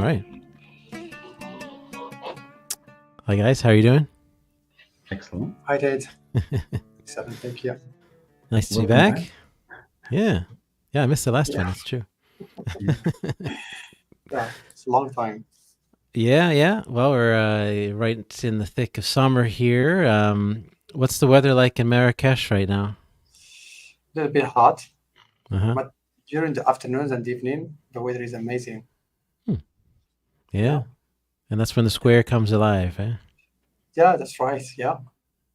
All right. Hi guys, how are you doing? Excellent. I did. Excellent. Thank you. Nice to be Welcome back. back. Yeah. Yeah, I missed the last Yeah. one. It's true. Yeah. Yeah. It's a long time. Yeah. Well, we're right in the thick of summer here. What's the weather like in Marrakesh right now? A little bit hot, Uh-huh. but during the afternoons and evening, the weather is amazing. Yeah. Yeah. And that's when the square comes alive, eh? Yeah, that's right. Yeah.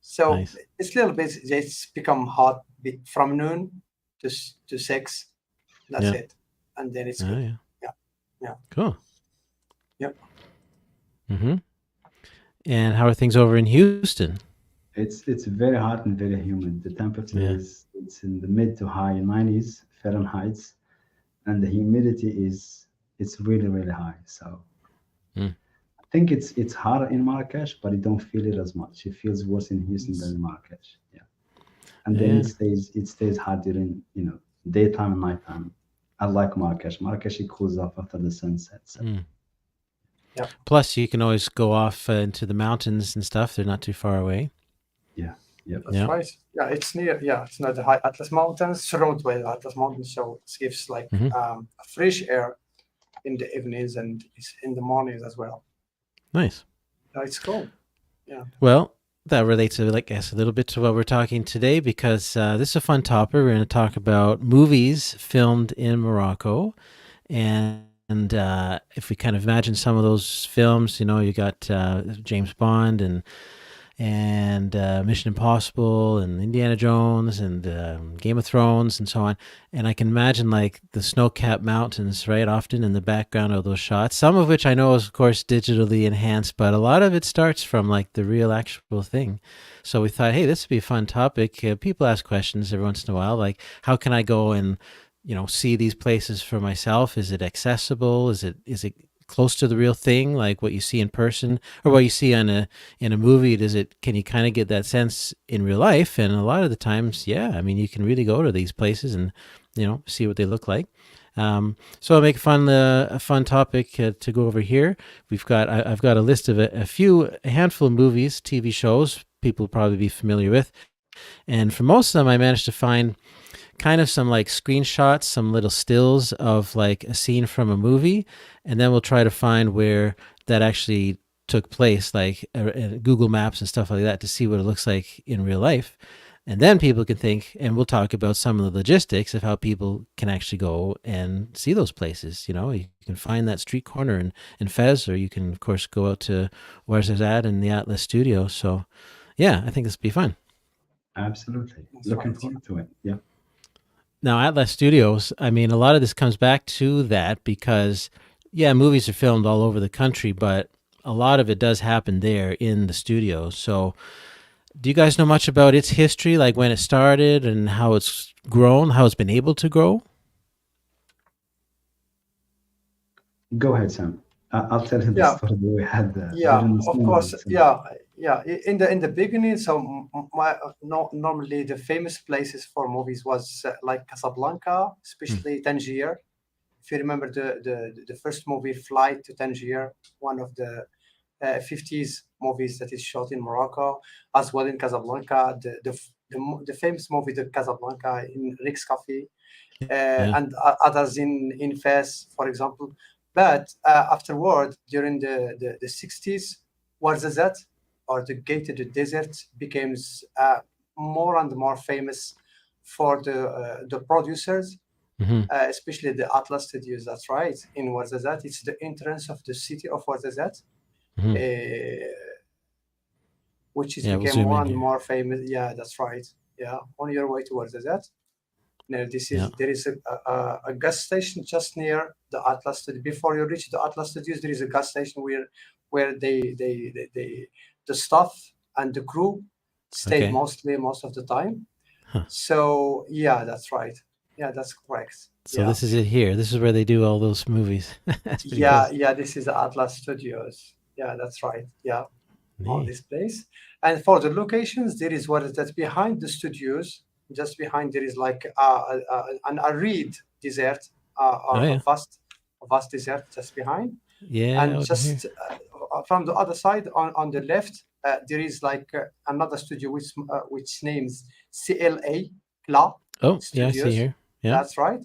So Nice. it's a little bit, it's become hot from noon to 6. That's Yeah. it. And then it's Oh, good. yeah. Yeah. Yeah. Cool. Yep. Mm-hmm. And how are things over in Houston? It's very hot and very humid. The temperature Yeah. is it's in the mid to high 90s Fahrenheit, and the humidity is it's really really high. So Mm. I think it's hotter in Marrakesh, but you don't feel it as much. It feels worse in Houston than Yes. in Marrakesh. Yeah, and then Yeah. it stays hot during daytime and nighttime. I like Marrakesh. Marrakesh it cools off after the sun sets. Mm. Yep. Plus, you can always go off into the mountains and stuff. They're not too far away. Yeah, yep. That's Yeah. right. Yeah, it's near. Yeah, it's not the high Atlas Mountains, surrounded by the Atlas Mountains, so it gives like Mm-hmm. a fresh air in the evenings and it's in the mornings as well. Nice. It's cool. Yeah. Well, that relates, I guess, a little bit to what we're talking today because this is a fun topic. We're going to talk about movies filmed in Morocco, and if we kind of imagine some of those films, you got James Bond and Mission Impossible and Indiana Jones and Game of Thrones and so on. And I can imagine like the snow-capped mountains, right, often in the background of those shots, some of which I know is, of course, digitally enhanced, but a lot of it starts from like the real actual thing. So we thought, hey, this would be a fun topic. People ask questions every once in a while, like, how can I go and see these places for myself? Is it accessible? Is it close to the real thing, like what you see in person or what you see in a movie? Can you kind of get that sense in real life? And a lot of the times, yeah, I mean, you can really go to these places and see what they look like. So I'll make a fun topic to go over here. I've got a list of a handful of movies, TV shows people will probably be familiar with, and for most of them I managed to find kind of some like screenshots, some little stills of like a scene from a movie, and then we'll try to find where that actually took place, like Google Maps and stuff like that, to see what it looks like in real life. And then people can think, and we'll talk about some of the logistics of how people can actually go and see those places. You can find that street corner in Fez, or you can, of course, go out to Ouarzazate in the Atlas studio. So, yeah, I think this will be fun. Absolutely. That's Looking right. forward to it. Yeah. Now, Atlas Studios, I mean, a lot of this comes back to that because, yeah, movies are filmed all over the country, but a lot of it does happen there in the studio. So, do you guys know much about its history, like when it started and how it's grown, how it's been able to grow? Go ahead, Sam. I'll tell you the Yeah. story that we had Yeah. during the Of cinema. course. So, Yeah. Yeah. In the beginning, so no, normally the famous places for movies was like Casablanca, Hmm. especially Tangier. If you remember the first movie, Flight to Tangier, one of the 50s movies that is shot in Morocco, as well in Casablanca, the famous movie, the Casablanca in Rick's Cafe, Yeah. and others in Fez, for example. But afterward, during the 60s, Ouarzazate, or the Gate to the Desert, becomes more and more famous for the producers, Hmm. especially the Atlas Studios. That's right. In Ouarzazate, it's the entrance of the city of Ouarzazate, Hmm. uh, which is Yeah, we'll became zoom more in and here. more famous. Yeah, that's right. Yeah, on your way towards that. Now, Yeah. there is a gas station just near the Atlas Studio. Before you reach the Atlas Studios, there is a gas station where the staff and the crew stayed Okay. most of the time. Huh. So yeah, that's right. Yeah, that's correct. So Yeah, this is it here. This is where they do all those movies. That's pretty yeah, cool. yeah. This is the Atlas Studios. Yeah, that's right. Yeah, on Neat. this place. And for the locations, there is what is that behind the studios. Just behind there is like an arid desert, Oh or yeah. a vast desert just behind. Yeah, And over here. just from the other side on the left, there is like another studio which names CLA, CLA Oh, yeah, I see Studios. here. Yeah. That's right,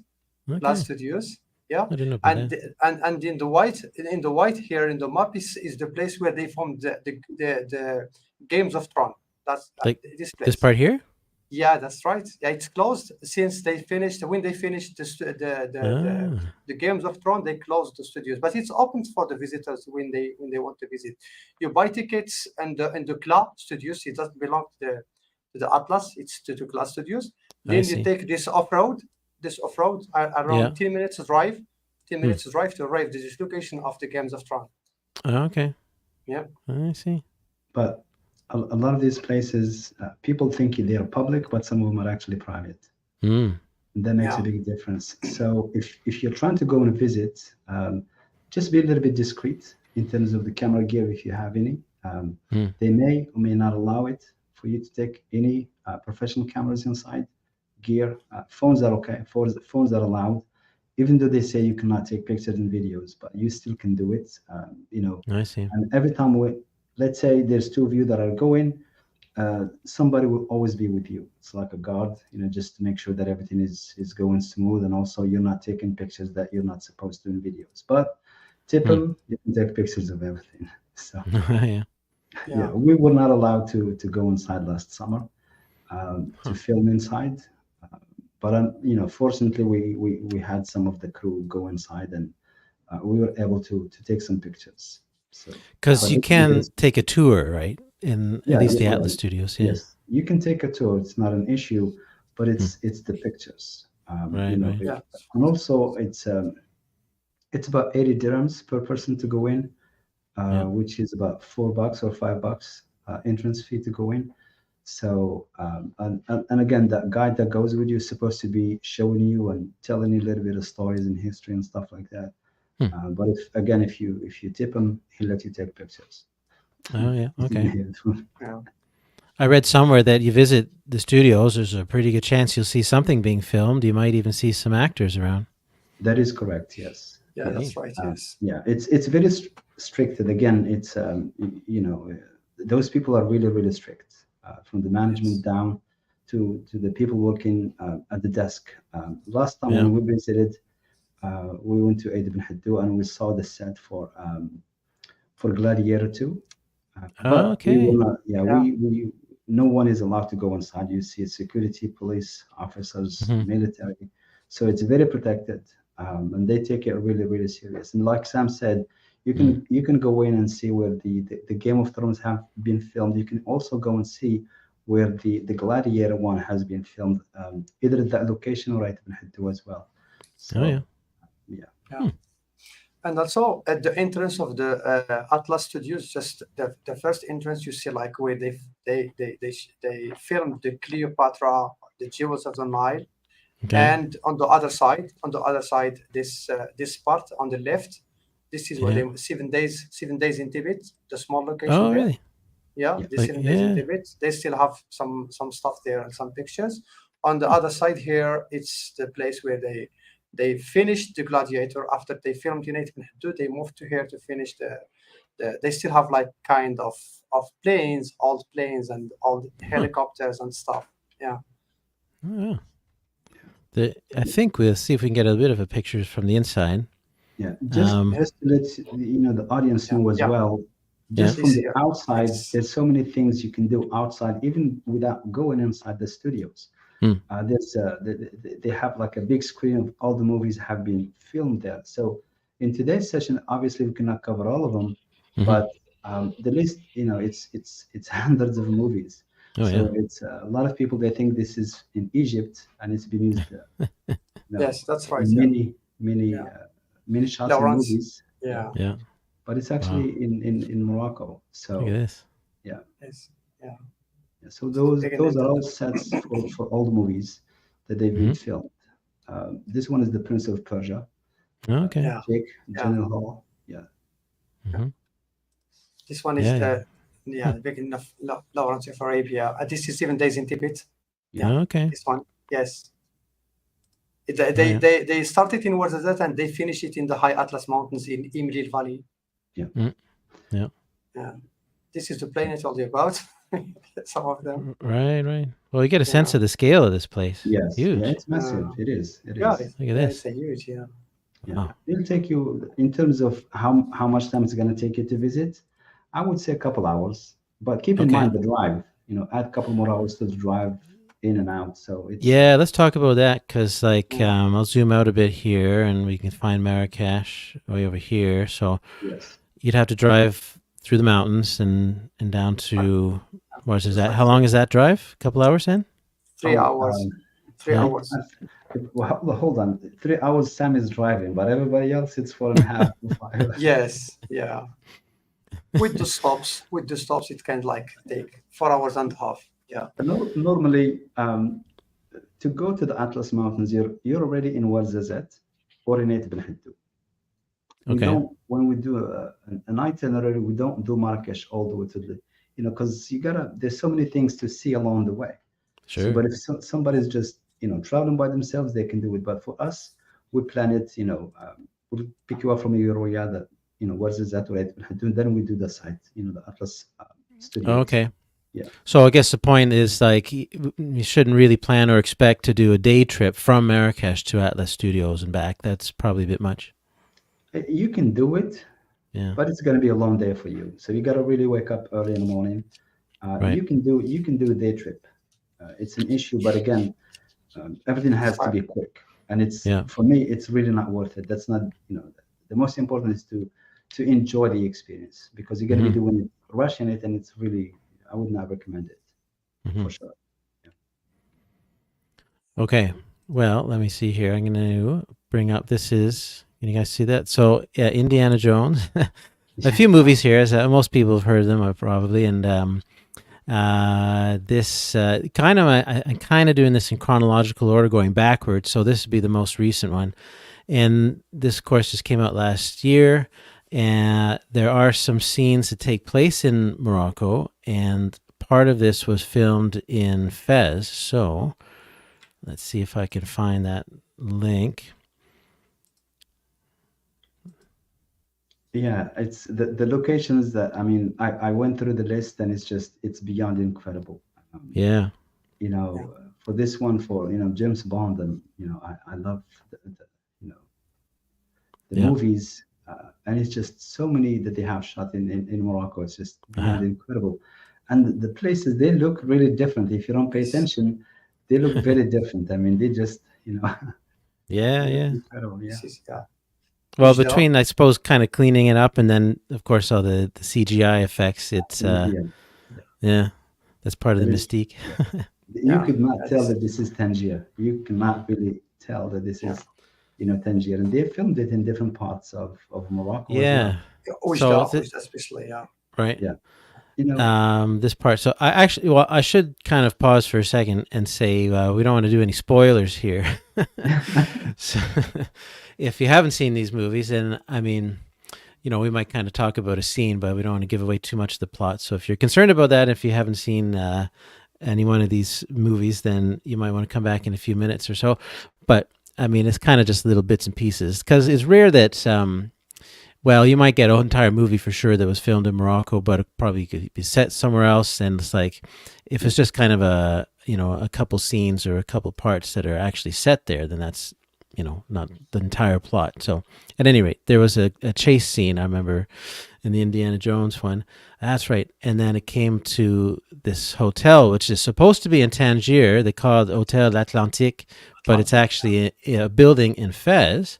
CLA Okay. Studios. Yeah, I didn't know about and that. and in the white here in the map is the place where they formed the Games of Thrones. That's Like this this place. part here? Yeah, that's right. Yeah, it's closed since they finished when they finished Ah, the Games of Thrones. They closed the studios, but it's open for the visitors when they want to visit. You buy tickets and the Club Studios. It doesn't belong to the Atlas. It's to Class Studios. I Then you see. take this off road. This off road Yeah. around 10 minutes drive. Ten Hmm. minutes drive to arrive to this location of the Games of Thrones. Oh, okay. Yeah. I see. But a lot of these places, people think they are public, but some of them are actually private. Hmm. That makes a Yeah. big difference. So if you're trying to go and visit, just be a little bit discreet in terms of the camera gear if you have any. Hmm. They may or may not allow it for you to take any professional cameras inside. Gear, phones are okay. Phones are allowed, even though they say you cannot take pictures and videos, but you still can do it. I see. And every time let's say there's two of you that are going, somebody will always be with you. It's like a guard, just to make sure that everything is going smooth, and also you're not taking pictures that you're not supposed to in videos. But tip Hmm. them, you can take pictures of everything. So Yeah. yeah, Yeah. we were not allowed to go inside last summer to Huh. film inside. Uh, but fortunately, we had some of the crew go inside, and we were able to take some pictures. So, Yeah. Because but you this is can this. take a tour, right? In at Yeah, least yeah, the yeah. Atlas Studios. Yeah. Yes, you can take a tour. It's not an issue, but Hmm. it's the pictures. Right. Right. Yeah. And also it's about 80 dirhams per person to go in, Yeah. which is about $4 or $5 entrance fee to go in. So and again, that guide that goes with you is supposed to be showing you and telling you a little bit of stories and history and stuff like that. Hmm. But if you tip him, he'll let you take pictures. Oh, yeah. Okay. Yeah. I read somewhere that you visit the studios, there's a pretty good chance you'll see something being filmed. You might even see some actors around. That is correct. Yes. Yeah. Yes. That's right. Yes. Yeah. It's very strict. And again, it's those people are really really strict from the management Yes. down to the people working at the desk. Last time Yeah. when we visited, we went to Aid bin Haddou and we saw the set for Gladiator 2. But we will Okay. not. Yeah, Yeah. we no one is allowed to go inside. You see security, police officers, Hmm. military, so it's very protected, and they take it really really serious. And like Sam said, Hmm. you can go in and see where the Game of Thrones have been filmed. You can also go and see where the Gladiator one has been filmed, either at that location or right in Hiddu as well. Oh, yeah. So yeah, Yeah. Hmm. And also at the entrance of the Atlas Studios, just the first entrance you see like where they filmed the Cleopatra, the Jewels of the Nile, Okay. and on the other side, this part on the left, this is where Yeah. they 7 days in Tibet, the small location Oh, there. really? Yeah, yeah, the Like, 7 days in yeah. Tibet. They still have some stuff there and some pictures. On the other side here, it's the place where they finished the Gladiator after they filmed United in Hadou. They moved to here to finish they still have like kind of planes, old planes and old Huh. helicopters and stuff. Yeah. Oh, yeah. I think we'll see if we can get a bit of a picture from the inside. yeah. Just Um, just to let the audience Yeah. know as Yeah. well. yeah. Just from This the here. outside, Yes. there's so many things you can do outside, even without going inside the studios. Hmm. They have like a big screen of all the movies have been filmed there. So in today's session, obviously we cannot cover all of them, Hmm. but the list, it's hundreds of movies. Oh, yeah. So it's a lot of people they think this is in Egypt and it's been used, Yes, that's right. in Yeah. many Yeah. many shots in Lawrence. movies. Yeah, Yeah. Yeah. but it's Wow. actually in Morocco. Look at So this. yeah. Yes. Yeah. Yeah, so It's the those beginning are of all the sets for old movies that they've Hmm. been filmed. This one is the Prince of Persia, Okay. yeah. Jake Yeah. Gyllenhaal. Yeah, Yeah. Hmm. This one is Yeah. Yeah. yeah, Huh. the beginning of Lawrence of Arabia. This is 7 days in Tibet. Yeah. Okay. This one. Yes. Oh, yeah. They started in Ouarzazate and they finish it in the high Atlas Mountains in Imril Valley. Mm, yeah. Yeah. This is the plane I told you about. Some of them. Right, right. Well, you get a sense Yeah. of the scale of this place. Yes, yeah, Huge. it's massive. It is. It Yeah, is. Look at yeah, this. it's a huge, yeah. Yeah, Wow. it'll take you in terms of how much time it's going to take you to visit. I would say a couple hours, but keep in Okay. mind the drive. Add a couple more hours to the drive in and out. So it's Yeah, let's talk about that because, like, Yeah. I'll zoom out a bit here, and we can find Marrakesh way over here. So yes, you'd have to drive through the mountains and down to what is that? How Exactly. long is that drive? A couple hours then? 3 hours. 3 Yeah. hours. well, hold on. 3 hours Sam is driving, but everybody else it's 4.5 to 5. Yes, yeah. With the stops, it can like take 4 hours and a half. Yeah. Normally, to go to the Atlas Mountains, you're already in Ouarzazate or in Ibn Hiddu. We Okay. don't when we do an itinerary, we don't do Marrakesh all the way to the, because there's so many things to see along the way. So, Sure. but if somebody's just traveling by themselves, they can do it. But for us, we plan it. We'll pick you up from your Riyadh, Ouarzazate or Ibn Hiddu, then we do the site, the Atlas studios. Okay. Yeah. So I guess the point is like you shouldn't really plan or expect to do a day trip from Marrakesh to Atlas Studios and back. That's probably a bit much. You can do it, Yeah. but it's going to be a long day for you. So you got to really wake up early in the morning. Right. You can do a day trip. It's an issue, but again, everything has to be quick, and for me, it's really not worth it. That's not, the most important is to enjoy the experience, because you're going to be doing it, rushing it, and it's really, I would not recommend it for sure. Okay. Well, let me see here. I'm going to bring up. Can you guys see that? So, yeah, Indiana Jones. A few movies here, as most people have heard of them, probably, and this kind of I'm kind of doing this in chronological order, going backwards. So this would be the most recent one, and this, of course, just came out last year. And there are some scenes that take place in Morocco, and part of this was filmed in Fez. So let's see if I can find that link. Yeah, it's the locations that, I went through the list, and it's beyond incredible. Yeah. For this one, for James Bond, and I love the movies, and it's just so many that they have shot in Morocco. It's just beyond incredible, and the places, they look really different. If you don't pay attention, they look very different. They just Yeah. incredible. Yeah. Well, between, I suppose, kind of cleaning it up and then, of course, all the CGI effects, it's, yeah, that's part of the mystique. You could not tell that this is Tangier. You cannot really tell that this is, Tangier. And they filmed it in different parts of Morocco as well. Oujda especially, yeah. Right. Yeah. This part. So I should kind of pause for a second and say we don't want to do any spoilers here. So if you haven't seen these movies, then we might kind of talk about a scene, but we don't want to give away too much of the plot. So if you're concerned about that, if you haven't seen any one of these movies, then you might want to come back in a few minutes or so. But it's kind of just little bits and pieces, because it's rare that well, you might get an entire movie for sure that was filmed in Morocco, but it probably could be set somewhere else. And it's like, if it's just kind of a couple scenes or a couple parts that are actually set there, then that's, not the entire plot. So at any rate, there was a chase scene, I remember, in the Indiana Jones one. That's right. And then it came to this hotel, which is supposed to be in Tangier. They call it Hotel Atlantique, but it's actually a building in Fez.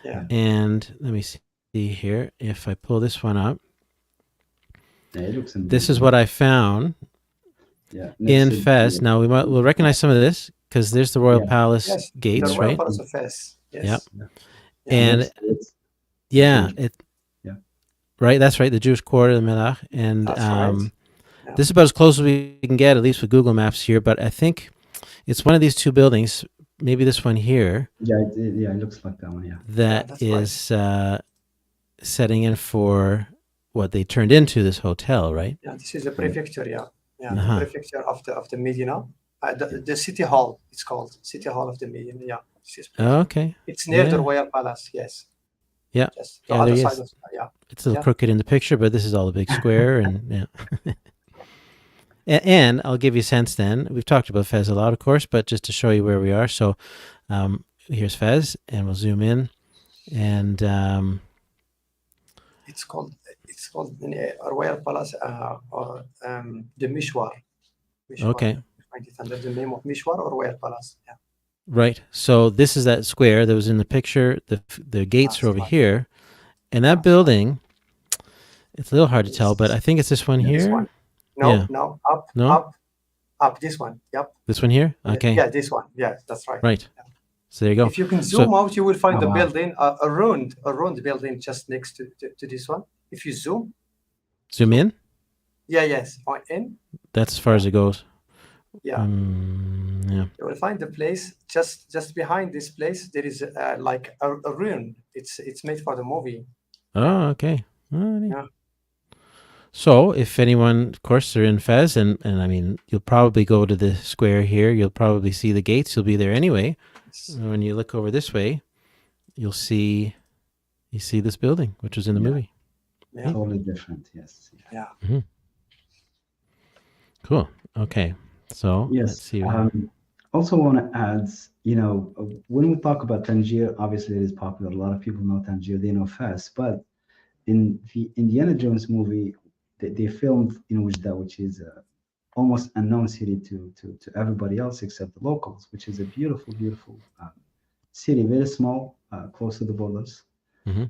Yeah. And let me see here if I pull this one up. Yeah, it looks amazing. This is what I found in Fez. Now we'll recognize some of this because there's the Royal Palace gates, the Royal right? Palace of Fez. Yes. Yep. And right, that's right, the Jewish Quarter, the Melach, and this is about as close as we can get, at least with Google Maps here. But I think it's one of these two buildings, maybe this one here. Yeah, it looks like that one. Yeah, that is setting in for what they turned into this hotel, right? Yeah, this is the prefecture. Yeah, the prefecture of the Medina. The city hall. It's called City Hall of the Medina. Yeah. This place. Oh, okay. It's near the Yeah. Royal Palace. Yes, Yeah. just the Yeah, there other he side is. of yeah, It's a little yeah. crooked in the picture, but this is all a big square. And yeah. And I'll give you a sense then. We've talked about Fez a lot, of course, but just to show you where we are. So here's Fez, and we'll zoom in. And It's called Royal Palace or the Mishwar. Mishwar. okay. You find it under the name of Mishwar or Royal Palace. Yeah, Right. So this is that square that was in the picture. The gates are that's over right. here. And that That's right. building, it's a little hard to tell, but It's I think it's this one Yes. this here. one. No, Yeah. no, up, No? up, up. This one. Yep. This one here? Okay. Yeah, this one. Yeah, that's right. Right. Yeah. So there you go. If you can So, zoom out, you will find Oh, the wow. building, a round building just next to this one. If you zoom, zoom in. yeah, yes, on in, That's as far as it goes. yeah, Yeah. you will find the place just behind this place. There is like a ruin. It's made for the movie. Yeah, Oh, okay. Oh, neat. yeah. So if anyone, of course, they're in Fez, and I mean, you'll probably go to the square here. You'll probably see the gates. You'll be there anyway. It's- When you look over this way, you see this building, which was in the Yeah. movie. yeah, Totally different. Yes. yeah. Cool. Okay. So let's Yes. see. Also want to add, when we talk about Tangier, obviously it is popular. A lot of people know Tangier, they know Fez, but in the Indiana Jones movie, they filmed in Ujda, which is a almost unknown city to everybody else except the locals, which is a beautiful, beautiful city, very small, close to the borders. Mhm.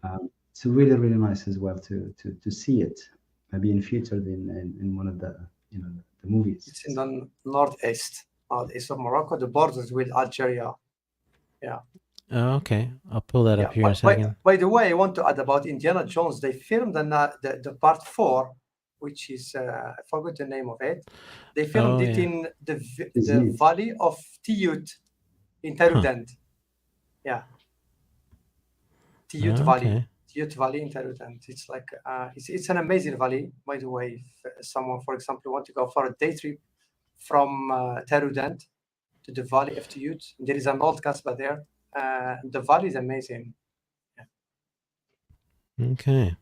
It's really, really nice as well to see it, being featured in one of the the movies. It's in the northeast of Morocco, the borders with Algeria. Yeah, Oh, okay. I'll pull that yeah. up here in a But by, second. by the way, I want to add about Indiana Jones. They filmed the part 4, which is I forgot the name of it. They filmed Oh, it yeah. in the Indeed. valley of Tiyut in Huh. Tarudant. Yeah, Tiyut Oh, Valley. okay. Tiyut Valley in Tarudant. It's like it's an amazing valley. By the way, if someone, for example, want to go for a day trip from Tarudant to the valley of Tiyut, there is an old casbah there. The valley is amazing. Okay.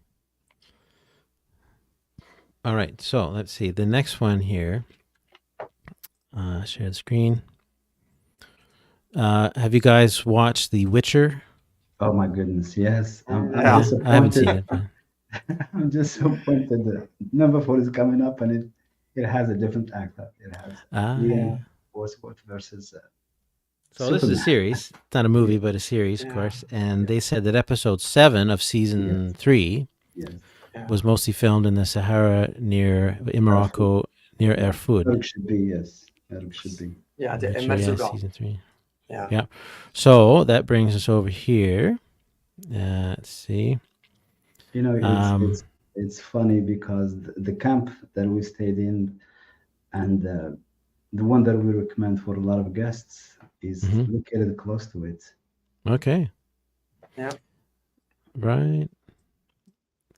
All right. So let's see. The next one here. Share the screen. Have you guys watched The Witcher? Oh my goodness, yes. I'm Yeah. I haven't seen disappointed. it. But I'm disappointed. The number 4 is coming up, and it has a different actor. It has Yeah. Westworld versus so this is a Superman. series. It's not a movie, but a series, of Yeah. course. And they said that episode 7 of season 3 Yes, Yeah. was mostly filmed in the Sahara in Morocco, near Erfoud. Arab should be, yes. Arab should be. Yeah, the Witcher, yeah, Merzuga. season 3. Yeah. Yeah. So that brings us over here. Let's see. It's it's funny because the camp that we stayed in and the one that we recommend for a lot of guests is Mhm. located close to it. Okay. Yeah. Right.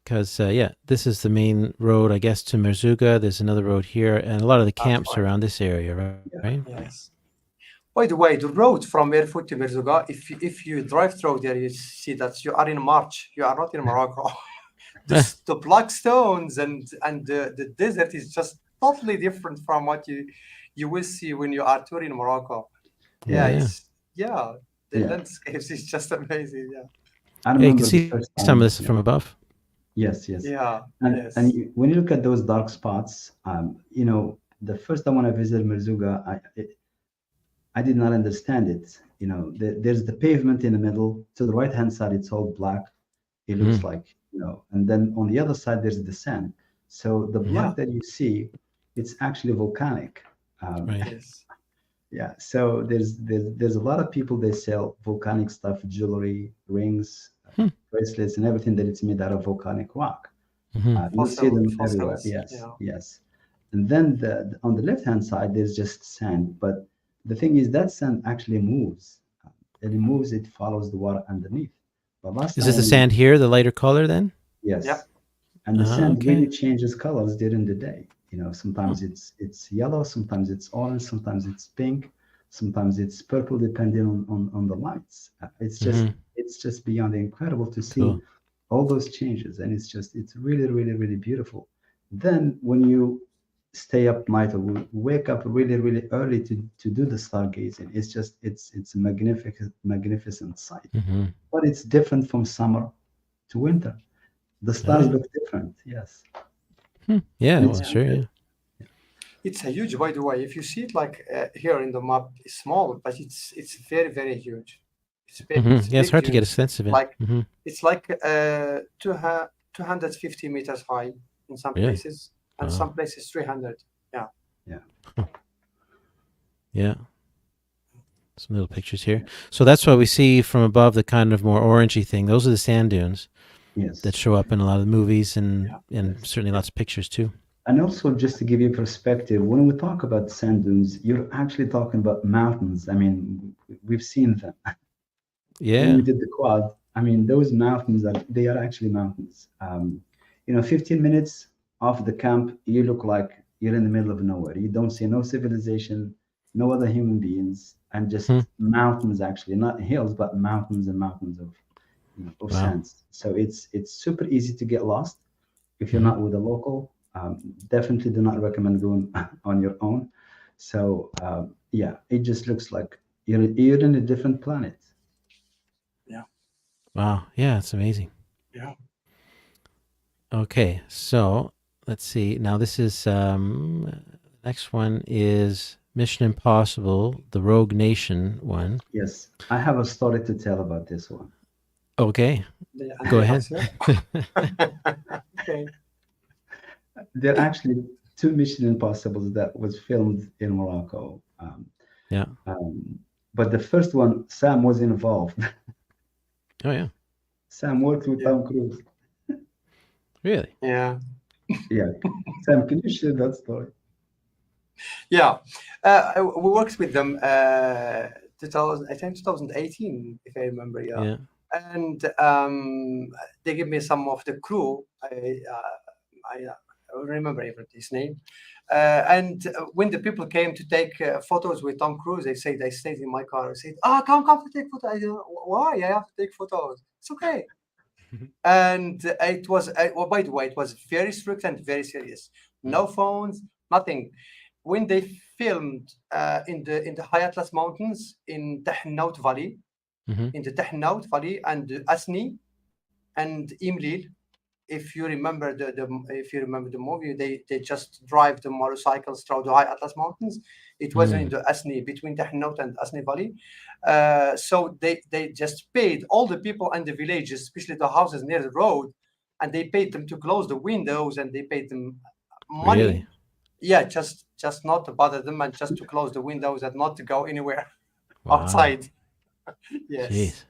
Because, this is the main road, I guess, to Merzuga. There's another road here, and a lot of the camps right. around this area, Yeah. right? Yes. By the way, the road from Erfoud to Merzuga, if you drive through there, you see that you are in March. You are not in Morocco. The black stones and the desert is just totally different from what you will see when you are touring Morocco. Yeah, Yeah. the Yeah. landscapes is just amazing. Yeah. I Yeah, you remember can the see first some time. of this from above. Yes, yes. Yeah. And Yes. when you look at those dark spots, the first time when I visited Merzuga, I did not understand it. There's the pavement in the middle. To the right hand side, it's all black. It looks like, and then on the other side, there's the sand. So the black Yeah. that you see, it's actually volcanic. Right. Yes. Yeah. So there's a lot of people, they sell volcanic stuff, jewelry, rings, bracelets, and everything that it's made out of volcanic rock. Mhm. You'll see them Fossils, everywhere. Yes, yeah. yes. And then on the left-hand side, there's just sand. But the thing is, that sand actually moves. It moves. It follows the water underneath. But last Is time this the when sand here, the lighter color then? yes, Yep. and the Ah, sand okay. really changes colors during the day. Sometimes it's yellow, sometimes it's orange, sometimes it's pink, sometimes it's purple, depending on the lights. Hmm. It's just beyond incredible to Cool. see all those changes, and it's really, really, really beautiful. Then when you stay up night or wake up really, really early to do the stargazing, it's a magnificent sight. Hmm. But it's different from summer to winter. The Oh stars yeah. look different, yes, Yeah. and Well, it's Yeah. sure. beautiful. Yeah. It's a huge, by the way. If you see it like here in the map, it's small, but it's very, very huge. Hmm. It's Yeah. It's big, hard to get a huge. sense of it. Like Hmm. it's like 250 meters high in some Really? places, and Wow. some places 300. Yeah. Yeah, Yeah. Some little pictures here. So that's why we see from above the kind of more orangey thing. Those are the sand dunes that yes, show up in a lot of the movies and Yeah. and yes. certainly lots of pictures too. And also, just to give you perspective, when we talk about sand dunes, you're actually talking about mountains. I mean, we've seen them. When Yeah. we did the quad, I mean, those mountains they are actually mountains. 15 minutes off the camp, you look like you're in the middle of nowhere. You don't see no civilization, no other human beings, and Hmm. just mountains. Actually, not hills, but mountains and mountains of Wow. sands. So it's super easy to get lost if you're Hmm. not with a local. Definitely do not recommend going on your own. So yeah, it just looks like you're in a different planet. Yeah. Wow. Yeah. It's amazing. Yeah. Okay. So let's see. Now this is next one is Mission Impossible, the Rogue Nation one. Yes, I have a story to tell about this one. Okay. And Go they ahead. answer. Okay. There are actually two Mission Impossibles that was filmed in Morocco. Yeah. But the first one, Sam was involved. Oh yeah. Sam worked with Yeah. Tom Cruise. Really? Yeah. Yeah, Sam, can you share that story? Yeah. We worked with them 2000, I think 2018, if I remember. Yeah. Yeah. And they give me some of the crew. I don't remember even his name. And when the people came to take photos with Tom Cruise, they say they stayed in my car. I said, come to take photos. I said, why? I have to take photos. It's okay. And it was, well, by the way, it was very strict and very serious. No phones, nothing. When they filmed in the High Atlas Mountains in Tahnaut Valley, Hmm. in the Tahnaut Valley and Asni and Imlil, if you remember the movie, they just drive the motorcycles through the High Atlas Mountains. It was in the Asni, between Tahnaut and Asni Valley. So they just paid all the people in the villages, especially the houses near the road, and they paid them to close the windows, and they paid them money. Really? Yeah, just not to bother them, and just to close the windows and not to go anywhere Wow. outside. Yes. Jeez.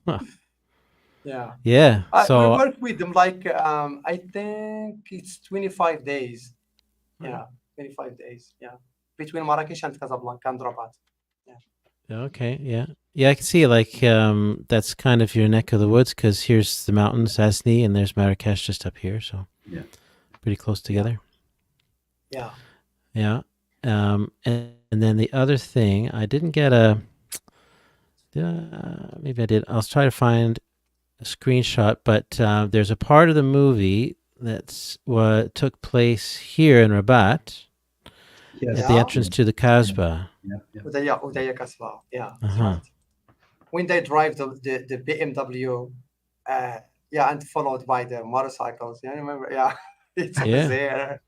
Huh. Yeah. Yeah. We So work with them like I think it's 25 days. Yeah, 25 days. Yeah, between Marrakesh and Casablanca and Rabat. Yeah. okay. Yeah. Yeah. I can see like that's kind of your neck of the woods because here's the mountains, Asni, and there's Marrakesh just up here. So Yeah. pretty close together. Yeah. Yeah. And then the other thing, I didn't get a. Maybe I did. I'll try to find a screenshot, but there's a part of the movie that's what took place here in Rabat Yes. at the Yeah. entrance to the Kasbah. Yeah. Yeah. Udaya Kasbah. Yeah, that's Uh-huh. right. When they drive the BMW, yeah, and followed by the motorcycles. Yeah, I remember. Yeah, it was Yeah. there.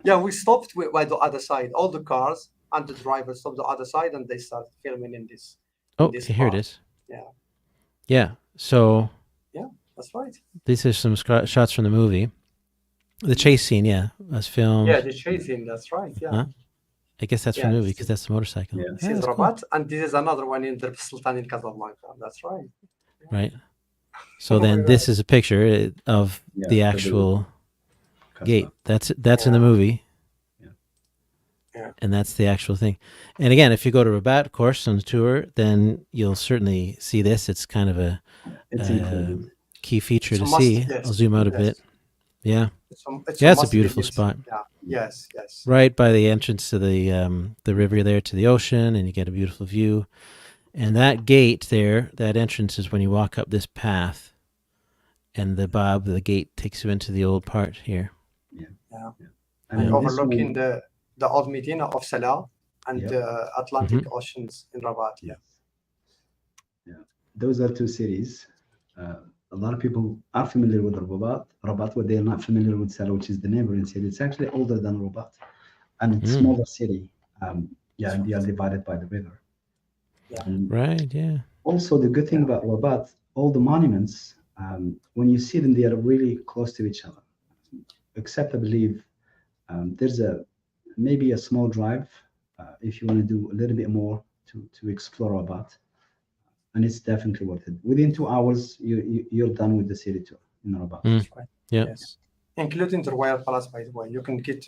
Yeah, we stopped by the other side. All the cars and the drivers stopped the other side, and they started filming in this Oh, here it part. is. Yeah. Yeah. So Yeah, that's right. these are some shots from the movie. The chase scene, yeah, was filmed. Yeah, the chasing. That's right. Yeah. Huh? I guess that's from Yeah, the movie because that's the motorcycle. Yeah. this is that's cool. Rabat, and this is another one in the Sultan in Casablanca. That's right. Right. So Oh, then right. this is a picture of Yeah, the the actual Kasbah. gate. That's in the Yeah. movie. Yeah. Yeah. And that's the actual thing. And again, if you go to Rabat, of course, on the tour, then you'll certainly see this. It's kind of a It's included. key feature It's to a must. see. Yes. I'll zoom out a Yes. bit. Yeah. It's a Yeah, it's a must beautiful visit. spot. Yeah. Yes. Yes. Right by the entrance to the river there to the ocean, and you get a beautiful view. And that gate there, that entrance is when you walk up this path, and the gate takes you into the old part here. Yeah. Yeah. Yeah. And And this overlooking one, the old Medina of Salah and yeah, the Atlantic Oceans in Rabat. Yeah. yes, yeah. Those are two cities. Uh, a lot of people are familiar with Rabat, but they are not familiar with Salah, which is the neighboring city. It's actually older than Rabat, and it's Mm. smaller city. Yeah, and they are divided by the river. Yeah. And Right, yeah. also, the good thing Yeah. about Rabat, all the monuments, when you see them, they are really close to each other. Except, I believe, there's a maybe a small drive if you want to do a little bit more to explore Rabat, and it's definitely worth it. Within 2 hours, you're done with the city tour in Rabat. Mm. Right. Yeah. Yes. Including the Royal Palace, by the way. You can get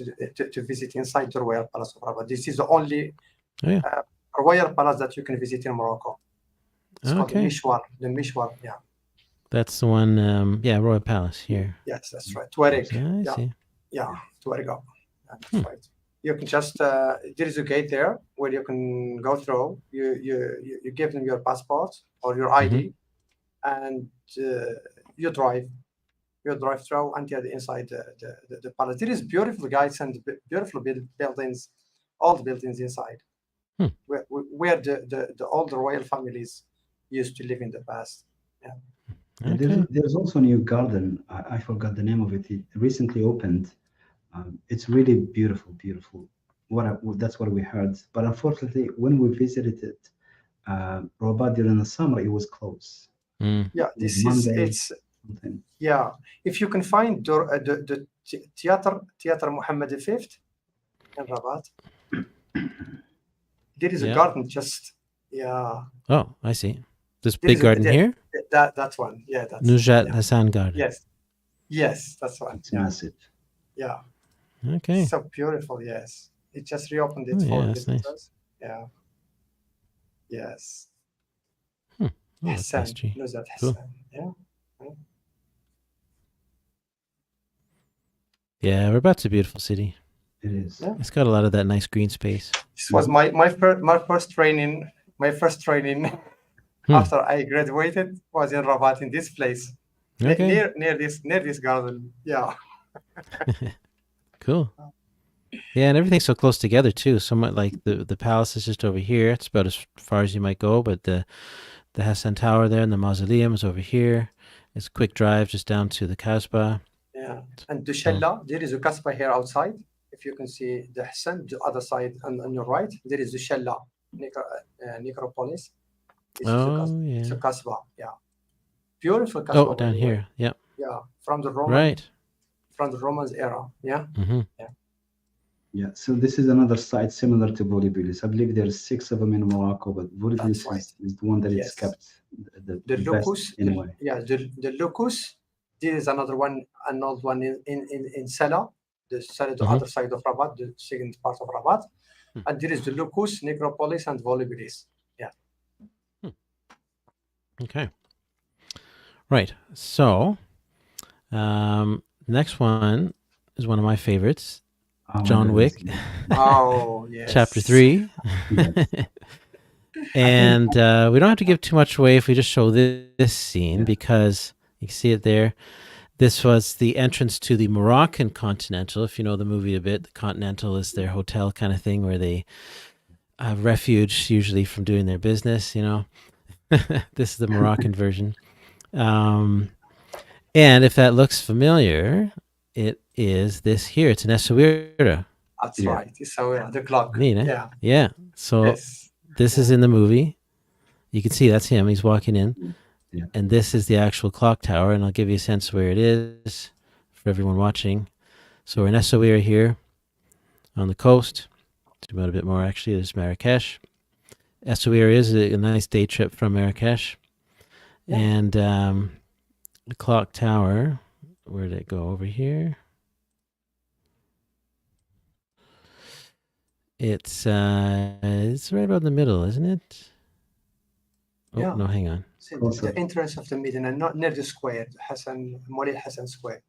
to visit inside the Royal Palace of Rabat. This is the only Oh, yeah. Royal Palace that you can visit in Morocco. It's called the Okay. Mishwar. The Mishwar. Yeah. That's the one, yeah, Royal Palace here. Yes, that's right. Tuareg. I Yeah. see. Yeah. Tuareg. That's right. You can just there is a gate there where you can go through. You give them your passport or your ID, and you drive. You drive through until the inside the palace. There is beautiful guides and beautiful buildings, old buildings inside, Hmm. where the old royal families used to live in the past. Yeah. And Okay. there's also a new garden. I forgot the name of it. It recently opened. It's really beautiful, beautiful. That's what we heard. But unfortunately, when we visited it, Rabat during the summer, it was closed. Mm. Yeah, It was this is Monday, it's something. yeah. If you can find the theater Mohammed V in Rabat, there is a Yeah. garden just yeah. Oh, I see. This There big is garden here? that one. Yeah, that's Nujat yeah. Hassan Garden. Yes, that's one. It's Yeah, massive. yeah. Okay. So beautiful. Yes, it just reopened it Oh, for yeah, that's nice. visitors. Yeah. Yes. Oh, that's nice, Hassan, G. Nuzat Cool. Hassan. Yeah. Yeah, Rabat's a beautiful city. It is. Yeah. It's got a lot of that nice green space. This was my first training. My first training after I graduated was in Rabat in this place, Okay. near this garden. Yeah. Cool. Yeah, and everything's so close together too. Somewhat like the palace is just over here. It's about as far as you might go, but the Hassan Tower there and the mausoleum is over here. It's a quick drive just down to the Kasbah. Yeah. And the Shella, there is a Kasbah here outside. If you can see the Hassan, the other side on your right, there is the Shella necropolis. This is a Oh, It's a yeah. Kasbah. Yeah. Beautiful Kasbah. Oh, by down the way. here. Yeah. Yeah. From the Right. Romans era. Yeah. Mm-hmm. Yeah. So this is another site similar to Volubilis. I believe there's 6 of them in Morocco, but Volubilis That's right. is the one that Yes. is kept the The best Locus, in a way. the Locus. There is another one in Salah, the Mhm. other side of Rabat, the second part of Rabat, and there is the Locus, Necropolis, and Volubilis. Yeah. Okay. Right. So, next one is one of my favorites, Oh, my John goodness. Wick, Oh yes. Chapter 3. Yes. And we don't have to give too much away if we just show this scene, Yeah. because you can see it there. This was the entrance to the Moroccan Continental. If you know the movie a bit, the Continental is their hotel kind of thing where they have refuge usually from doing their business, you know. This is the Moroccan version. And if that looks familiar, it is this here. It's an Essaouira. That's Yeah. right. It's the clock. Neat, eh? Yeah. Yeah. So Yes. this is in the movie. You can see that's him. He's walking in. Yeah. And this is the actual clock tower. And I'll give you a sense where it is for everyone watching. So we're in Essaouira here on the coast. Zoom out a bit more, actually. There's Marrakesh. Essaouira is a nice day trip from Marrakesh. Yeah. And the clock tower, where did it go? Over here. It's right about in the middle, isn't it? Oh, Yeah. no, hang on. So the entrance of the Medina, not near the square, Hassan Square.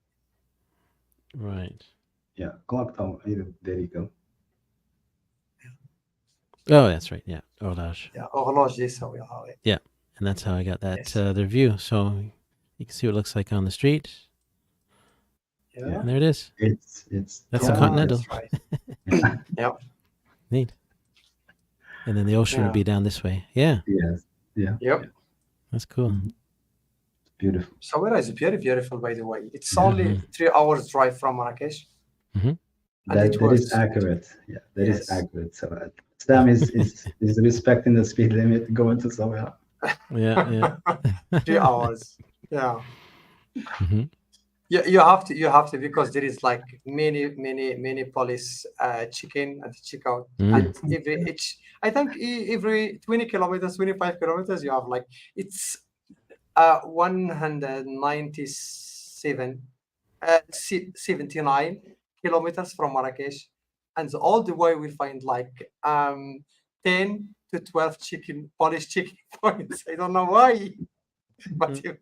Right. Yeah, clock tower. There you go. Oh, that's right. Yeah. Horloge. Yeah, horloge يسويها. Yeah. And that's how I got that Yes. their view. So you can see what it looks like on the street. Yeah. Yeah. And there it is. It's That's the Yeah, Continental. that's right. Yeah. Yeah. Neat. And then the ocean would Yeah. be down this way. Yeah. Yes. Yeah. Yep. That's cool. Mhm. Beautiful. Sawira is very beautiful, by the way. It's Yeah. only 3 hours drive from Marrakesh, Mm-hmm. and it That is works. accurate. Yeah, that is Yes. accurate. So Islam is respecting the speed limit going to somewhere. Yeah. Yeah. 3 hours. Yeah. Mm-hmm. You have to because there is like many police check-in and check-out, and every each I think every 20 kilometers, 25 kilometers, you have like it's 197 79 kilometers from Marrakesh, and all the way we find like 10 to 12 police chicken points. I don't know why, but you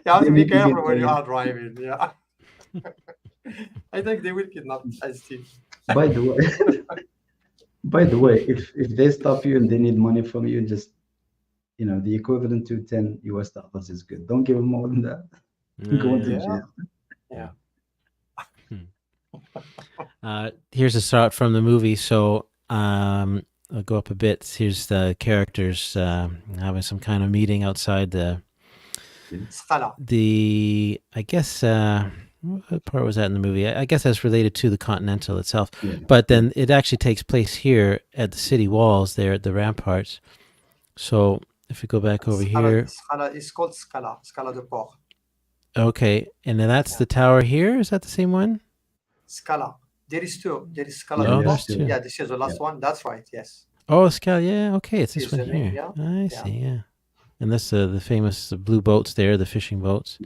have They to be need to get careful when you there. are driving. Yeah. I think they will kidnap as thief. By the way, by the way, if they stop you and they need money from you, just the equivalent to $10 is good. Don't give them more than that. Go into Yeah. jail. Yeah. Here's a shot from the movie. So I'll go up a bit. Here's the characters having some kind of meeting outside Skala. I guess what part was that in the movie? I guess that's related to the Continental itself. Yeah. But then it actually takes place here at the city walls there at the ramparts. So if we go back over here. Skala is called Skala. Skala de Port. Okay. And then that's the tower here. Is that the same one? Skala. There is two. There is Skala Yeah, de Oh, Port. there's two. Yeah, this is the last one. That's right. Yes. Oh, Scal. Yeah. Okay. It's this Here's one the name, here. yeah. I Yeah. see. Yeah. And that's the famous blue boats there, the fishing boats.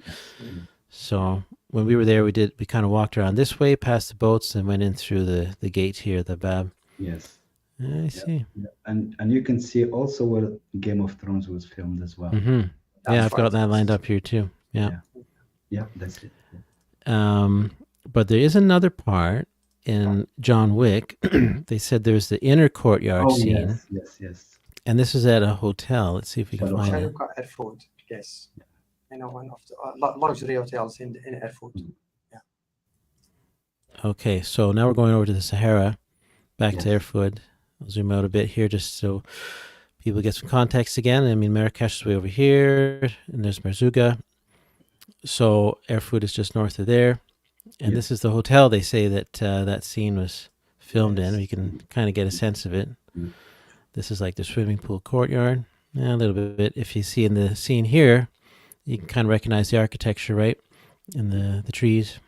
So when we were there, we kind of walked around this way, past the boats, and went in through the gate here, the Bab. Yes. I see. Yeah. And you can see also where Game of Thrones was filmed as well. Mm-hmm. That's Yeah, I've got right. that lined up here too. Yeah. Yeah, that's it. But there is another part in John Wick. They said there's the inner courtyard Oh, scene, yes. and this is at a hotel. Let's see if we can Shadow find it. Shaluka Airfood. Yes. One of the luxury hotels in Airfood. Okay, so now we're going over to the Sahara, back to Yes. Airfood. I'll zoom out a bit here just so people get some context again. I mean, Marrakesh is way over here, and there's Merzouga. So Airfood is just north of there. And this is the hotel they say that that scene was filmed in. You can kind of get a sense of it. Mm. This is like the swimming pool courtyard. Yeah, a little bit. If you see in the scene here, you can kind of recognize the architecture, right? And the trees.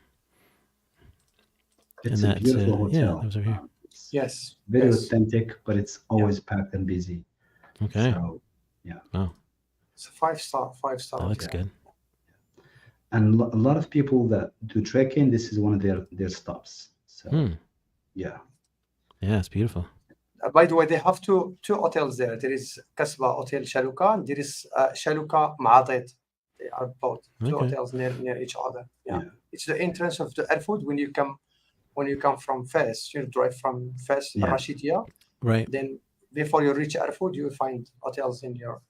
It's And a that's, beautiful yeah, hotel. that was over here. It's Yes. very Yes. authentic, but it's always packed and busy. Okay. So, It's a 5-star. 5-star. That looks hotel. good. and a lot of people that do trekking, this is one of their stops. So, yeah. Yeah, it's beautiful. By the way, they have two hotels there. There is Kasba Hotel Shaluka, and there is Shaluka Maadet. They are both two Okay. hotels near each other. Yeah. Yeah. It's the entrance of the airport when you come from Fes. You drive from Fes, Yeah. Rashidia. Right. Then before you reach airport, you will find hotels in your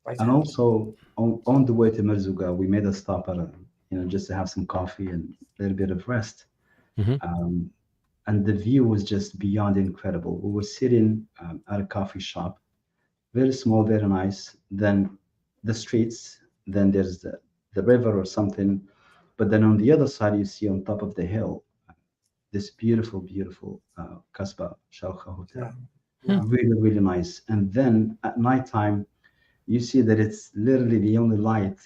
right And hand. also on the way to Merzouga, we made a stop at just to have some coffee and a little bit of rest. Mhm. And the view was just beyond incredible. We were sitting at a coffee shop, very small, very nice. Then the streets, then there's the river or something. But then on the other side, you see on top of the hill, this beautiful, beautiful Kasba Shalkha Hotel. Yeah. Really, really nice. And then at nighttime, you see that it's literally the only light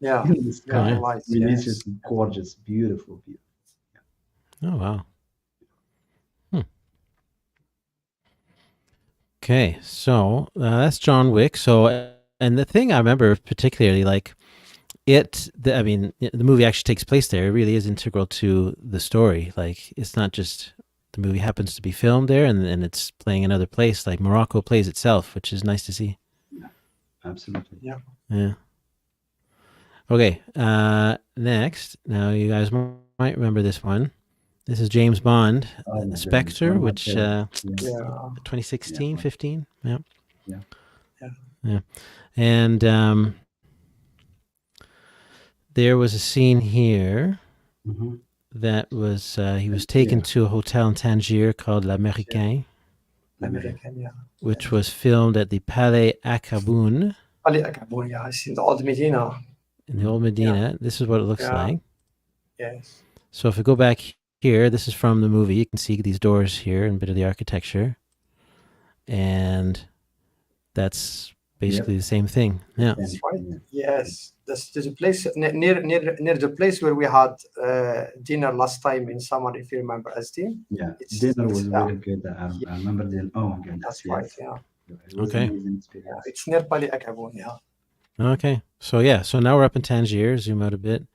Yeah. in the sky. yeah. Lights, I mean, it's yes. just gorgeous, beautiful, beautiful. Oh, wow. Okay, so that's John Wick. So, and the thing I remember particularly, like, the movie actually takes place there. It really is integral to the story. Like, it's not just the movie happens to be filmed there and it's playing another place. Like, Morocco plays itself, which is nice to see. Absolutely. Yeah. Okay. Next, now you guys might remember this one. This is James Bond, Oh my goodness, Spectre, one of my which favorites. Yeah, Yeah. 2016, yeah, 15. Yeah. yeah. Yeah. Yeah. And there was a scene here Mm-hmm. that was he was taken Yeah, to a hotel in Tangier called L'Américain, American, yeah. which was filmed at the Palais Akaboun Ali Akabur, yeah. I see the old Medina. in the old Yeah. Medina. This is what it looks Yeah. like. Yes. So if we go back here, this is from the movie. You can see these doors here and a bit of the architecture. And that's basically the same thing. Yeah. That's same. right. Yeah. Yes. There's a place near the place where we had dinner last time in summer, if you remember, as team. Yeah, It's dinner was really good. yeah, I remember dinner. Oh my goodness, that's right. yes. Yeah. It was Okay. an amazing Yeah. experience. It's near Pali Akabun. Yeah. Okay. So yeah, so now we're up in Tangier. Zoom out a bit,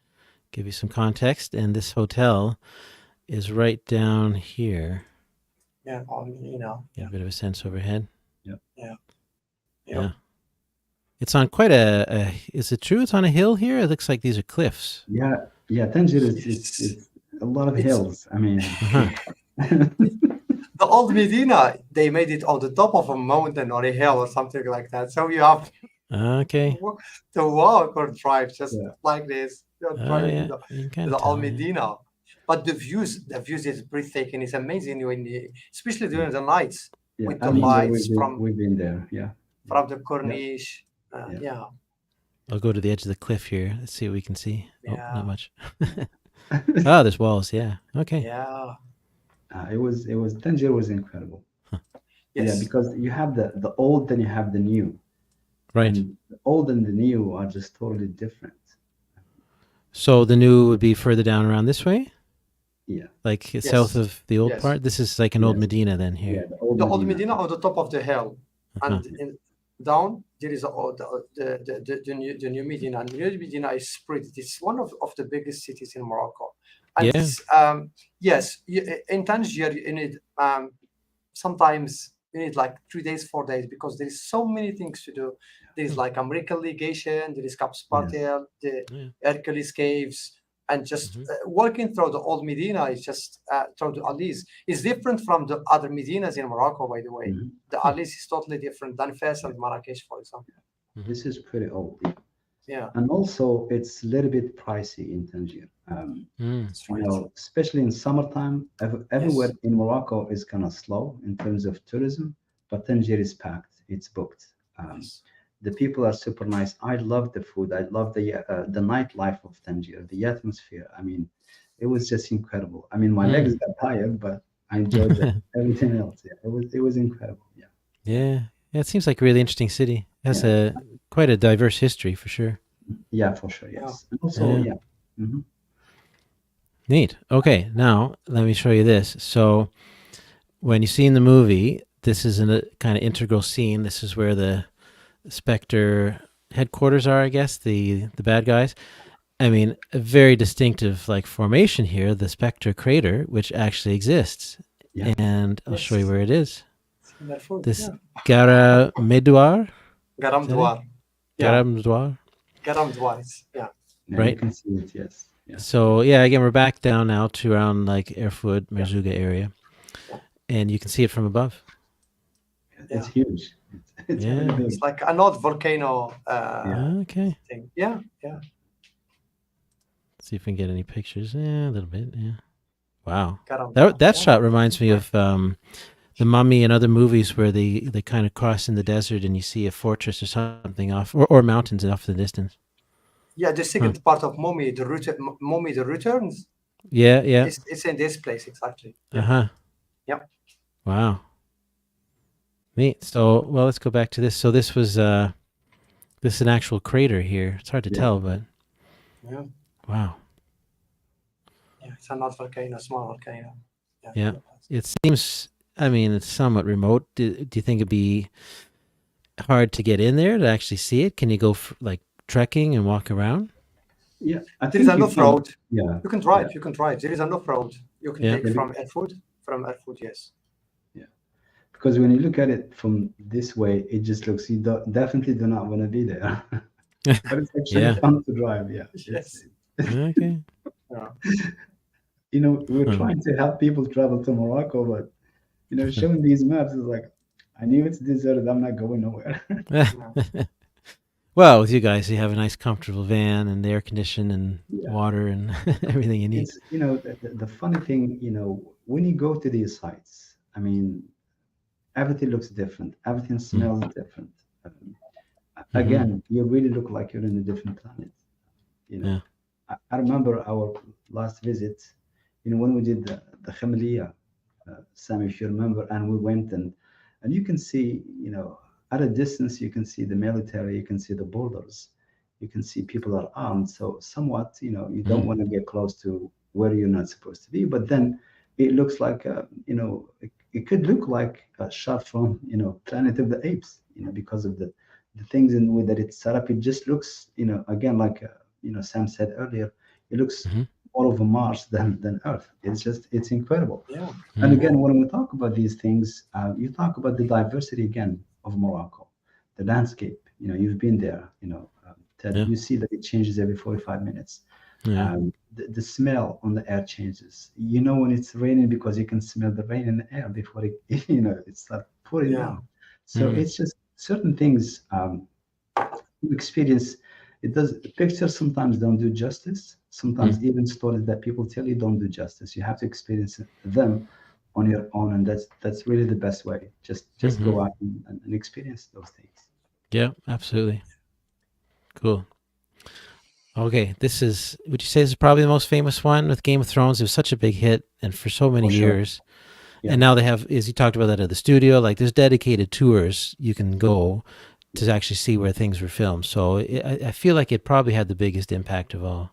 give you some context. And this hotel is right down here. Yeah. You know. Get a bit of a sense overhead. Yep. Yeah. Yeah. It's on quite is it true it's on a hill here? It looks like these are cliffs. Yeah, yeah. Tangier is it's a lot of It's- hills. I mean, Uh-huh. The old Medina, they made it on the top of a mountain or a hill or something like that. So you have Okay. to walk or drive just Yeah. like this. You're Oh driving yeah. to You the can Al tell. Yeah. Medina. But the views is breathtaking. It's amazing when you, especially during the nights yeah. with I the mean, lights from we've been there. Yeah. the Corniche. Yeah. Yeah. I'll go to the edge of the cliff here. Let's see what we can see. Oh, Yeah. not much. Oh, there's walls. Yeah. Okay. Yeah. It was Tangier was incredible. Yes. Yeah, because you have the old, then you have the new. Right. And the old and the new are just totally different. So the new would be further down around this way, Yeah. like south of the old Yes. part. This is like an old Yes. Medina then Yeah. here. The old The old Medina. Medina on the top of the hill, Uh-huh. and down there is the new Medina. And the new Medina is spread. It's one of the biggest cities in Morocco. And Yeah. it's, yes, in Tangier you need sometimes you need like 3 days, 4 days because there is so many things to do. There is like American legation, there is Cap Spartel, the Yeah. Hercules Caves, and just Mhm. walking through the old Medina is just through the alleys is different from the other Medinas in Morocco, by the way. Mhm. The alleys is totally different than Fes and Marrakesh, for example. This is pretty old. Yeah. Yeah, And also, it's a little bit pricey in Tangier. Mm. that's You right. know, especially in summertime, everywhere in Morocco is kind of slow in terms of tourism, but Tangier is packed. It's booked. Yes. The people are super nice. I love the food. I love the nightlife of Tangier, the atmosphere. I mean, it was just incredible. I mean, my legs got tired, but I enjoyed everything else. Yeah, it was incredible. Yeah. Yeah. Yeah. It seems like a really interesting city. It has quite a diverse history for sure. Yeah, for sure. Yes. And also, Yeah. yeah. Mhm. Neat. Okay. Now let me show you this. So when you see in the movie, this is a kind of integral scene. This is where the Spectre headquarters are, I guess, the bad guys. I mean, a very distinctive like formation here, the Spectre crater, which actually exists. Yeah. And I'll show you Yes. where it is. In their food, This yeah. Gara Medouar, Garam Douar. Yeah, Garam Medouar. Garam Douar. Yeah, Right. you can see it. Yes. Yeah. So yeah, again, we're back down now to around like Erfoud, Merzouga area, and you can see it from above. It's huge. It's Yeah. really big. It's like an old volcano Okay. thing. Yeah, yeah. See if we can get any pictures. Yeah, a little bit. Yeah. Wow. Garam That Douar, yeah. shot reminds me of the Mummy and other movies where they kind of cross in the desert and you see a fortress or something off or mountains off in the distance. Yeah, the second part of Mummy, Mummy the Returns, Yeah. Yeah. it's in this place exactly. Uh huh. Yep. Wow. Neat. So well, let's go back to this. So this was this is an actual crater here. It's hard to Yeah. tell, but Yeah, wow. yeah. It's an old volcano, small volcano. Yeah. It seems. I mean, it's somewhat remote. Do you think it'd be hard to get in there to actually see it? Can you go like trekking and walk around? Yeah, I There is think an you can. off-road. Yeah, You can drive. You can drive. There is an off-road. You can Yeah. take from Erfoud. From Erfoud, yes. because when you look at it from this way, it just looks. You definitely do not want to be there. But it's actually Yeah. fun to drive. Yeah. Yes. Okay. Yeah. we're trying to help people travel to Morocco, but showing these maps is like, I knew it's deserted. I'm not going nowhere. Yeah. Well, with you guys, you have a nice, comfortable van and air condition and Yeah. water and everything you need. It's, the funny thing, when you go to these sites, I mean, everything looks different. Everything Mm. smells different. Um, Hmm. Again, you really look like you're in a different planet. You know, Yeah. I remember our last visit, when we did the Khamiliya, Sam, if you remember, and we went and you can see, at a distance, you can see the military, you can see the borders, you can see people are armed. So somewhat, you don't Mm. want to get close to where you're not supposed to be. But then it looks like, it could look like a shot from, Planet of the Apes, because of the things in the way that it's set up. It just looks, again, like, Sam said earlier, it looks Hmm. more of a Mars than Earth. It's incredible. Yeah. And Mm. again, when we talk about these things, you talk about the diversity again of Morocco, the landscape. You've been there. Ted, Yeah. you see that it changes every 45 minutes. Yeah. The smell on the air changes. When it's raining because you can smell the rain in the air before it, it's like pouring Yeah. down. So Mm. it's just certain things experience. It does. Pictures sometimes don't do justice. Mm. Sometimes even stories that people tell you don't do justice. You have to experience them on your own, and that's really the best way. Just Hmm. go out and experience those things. Yeah. Absolutely. Cool. Okay, would you say this is probably the most famous one with Game of Thrones? It was such a big hit and for so many For sure. years. Yeah. And now they have, as you talked about that at the studio, like there's dedicated tours you can go to actually see where things were filmed. So I feel like it probably had the biggest impact of all.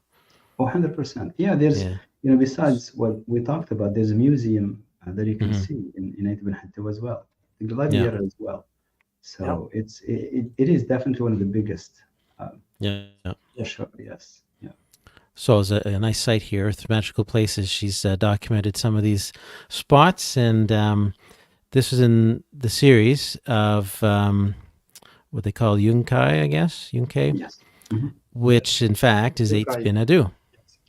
100%. Yeah, there's, Yeah. besides what we talked about, there's a museum that you can Hmm. see in Ibn Hattab as well, the Yeah. Gladiator as well. Yeah. So it is definitely one of the biggest, Yeah. for Yeah. sure. Yes. Yeah. So it's a nice site here, Earth Magical Places. She's documented some of these spots. And this was in the series of what they call Yunkai, I guess, Yunkai, Yes. Hmm. which in fact is You 8 guys. Bin Adu.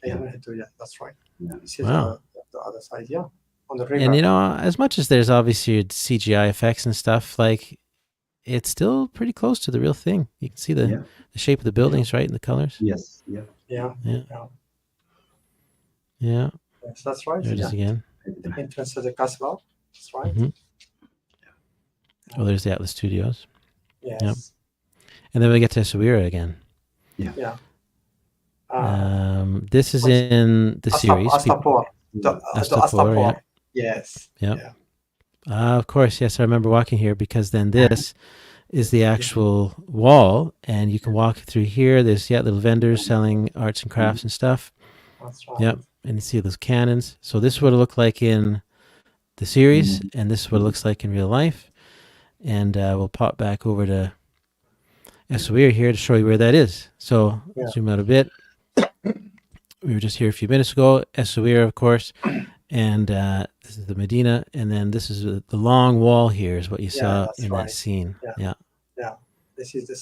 Yeah. Yeah. That's right. Yeah. This is Wow. the other side. Yeah. On the And river. as much as there's obviously CGI effects and stuff, like it's still pretty close to the real thing. You can see Yeah. the shape of the Yeah. buildings, right, and the colors. Yes. Yeah. Yeah. Yeah. Yeah. Yeah. Yes, that's right. There it Yeah. is again. The entrance to the castle. That's right. Hmm. Oh, there's the Atlas Studios. Yes. And then we get to Essaouira again. Yeah. This is What's- in the series. Astapor. The Astapor, Astapor. Yes. Yeah. Yeah. Of course, yes, I remember walking here because then this is the actual wall, and you can walk through here. There's little vendors selling arts and crafts and stuff. That's right. Yep, and you see those cannons. So this is what it looked like in the series, and this is what it looks like in real life. And we'll pop back over to Essaouira here to show you where that is. So Yeah. zoom out a bit. We were just here a few minutes ago. Essaouira, of course. And this is the Medina, and then this is the long wall here is what you saw that's in right. that scene. Yeah. Yeah. This is the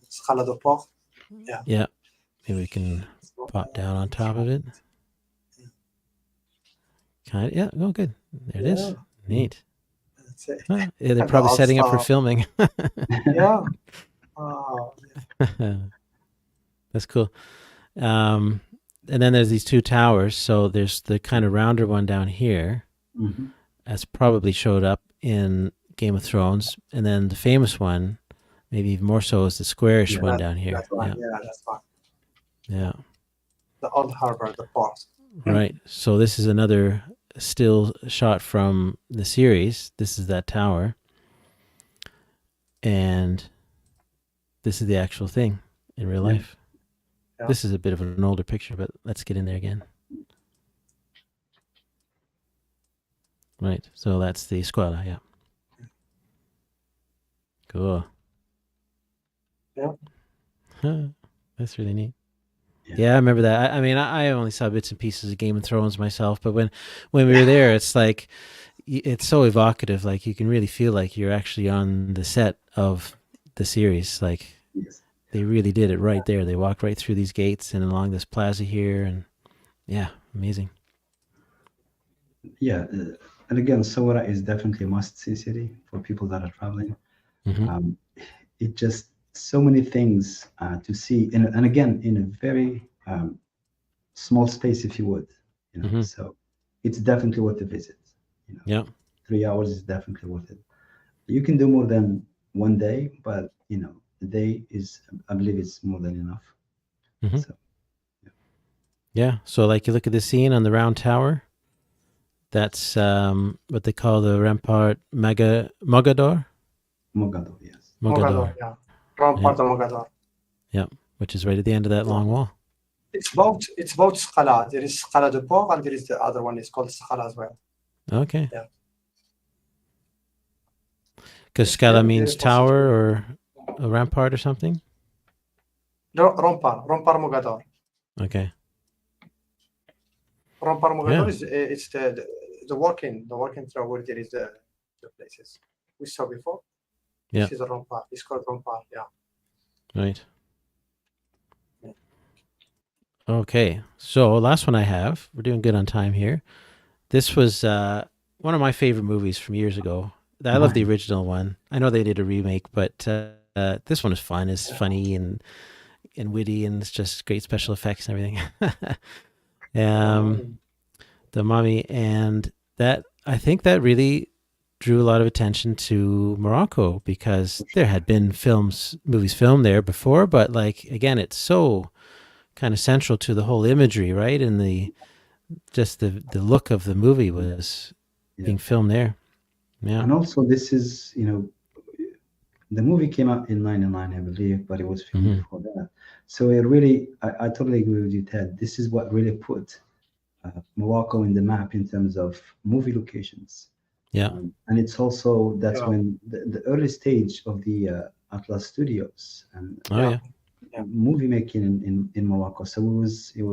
Scala de Port. Yeah. Maybe we can pop down on top of it. Yeah, oh good. There it is. Yeah. Neat. That's it. Huh, yeah, they're And probably setting up for also- filming. Yeah. Oh, That's cool. And then there's these two towers. So there's the kind of rounder one down here. Hmm. That's probably showed up in Game of Thrones. And then the famous one, maybe even more so, is the squarish one down here. that's right. Yeah, that's right. Yeah. The old harbor, the port. Right. So this is another still shot from the series. This is that tower. And this is the actual thing in real Yeah. life. Yeah. This is a bit of an older picture, but let's get in there again. Right. So that's the Squala, yeah. Cool. Yeah. Huh, that's really neat. Yeah. Yeah, I remember that. I mean, I only saw bits and pieces of Game of Thrones myself, but when we were there, it's like, it's so evocative. Like you can really feel like you're actually on the set of the series. Like Yes. they really did it right there. They walked right through these gates and along this plaza here, and yeah, amazing. Yeah, and again, Sawara is definitely a must-see city for people that are traveling. Hmm. Um, it just so many things to see, and again, in a very small space, if you would, Hmm. So it's definitely worth the visit. You know, Yeah. 3 hours is definitely worth it. You can do more than one day, but a day is, I believe, it's more than enough. Hmm. So yeah. Yeah. So, like, you look at the scene on the round tower. That's what they call the Rampart Mogador. Mogador, yes. Mogador, Mogador. yeah. Yeah. Rampart de Mogador. Yeah. Which is right at the end of that Yeah. long wall. It's both Scala. There is Scala de Port and there is the other one is called Scala as well. Okay. Yeah. Because It's Scala very means beautiful tower city. or a rampart or something. Rompar Mogador. Okay. Rompar Mogador Yeah. is it's the working through where there is the places we saw before. Yeah. This is a Rompar. It's called Rompar. Yeah. Right. Okay. So last one I have. We're doing good on time here. This was one of my favorite movies from years ago. I love the Nice. original one. I know they did a remake, but this one is fun. It's Yeah. funny and witty, and it's just great special effects and everything. The um, Mummy. the Mummy, and that I think that really drew a lot of attention to Morocco because there had been movies filmed there before, but like again, it's so kind of central to the whole imagery, right? And the look of the movie Yeah, was yeah. being filmed there. Yeah. And also, this is, the movie came out in 99, I believe, but it was filmed Hmm. before that. So it really, I totally agree with you, Ted. This is what really put Morocco in the map in terms of movie locations. Yeah. And it's also, that's Yeah. when the early stage of the Atlas Studios and Oh Yeah. yeah. Yeah. movie making in Morocco. So it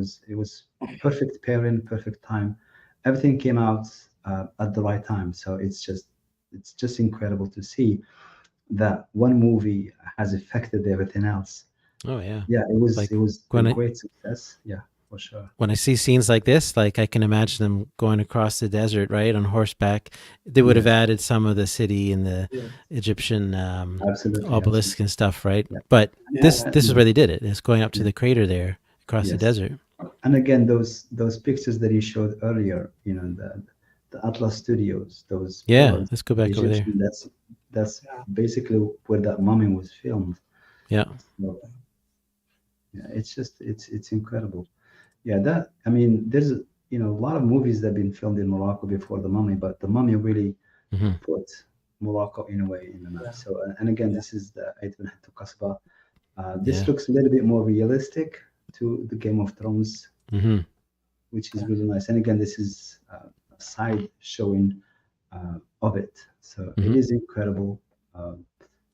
was perfect pairing, perfect time. Everything came out at the right time. So it's just incredible to see that one movie has affected everything else. Oh yeah. Yeah, it was Like it was a when I great success. Yeah, for sure. when I see scenes like this, like I can imagine them going across the desert, right, on horseback. They would have Yes, added some of the city and the Yeah. Egyptian absolutely, obelisk absolutely. and stuff, right? Yeah, But Yeah. this is where they did it. It's going up to yeah, the crater there across the yes. desert. And again, those pictures that you showed earlier, the Atlas Studios, those Yeah, pillars, let's go the back over there. Egyptian. That's Yeah. basically where that mummy was filmed. Yeah. So yeah, it's incredible. Yeah, that I mean, there's a lot of movies that have been filmed in Morocco before the Mummy, but the Mummy really Hmm. put Morocco in a way in the map. Yeah. So, and again, Yeah. this is the Eitwan to Kasbah. This Yeah. looks a little bit more realistic to the Game of Thrones, Hmm. which is Yeah. really nice. And again, this is a side showing of it. So it Hmm. is incredible.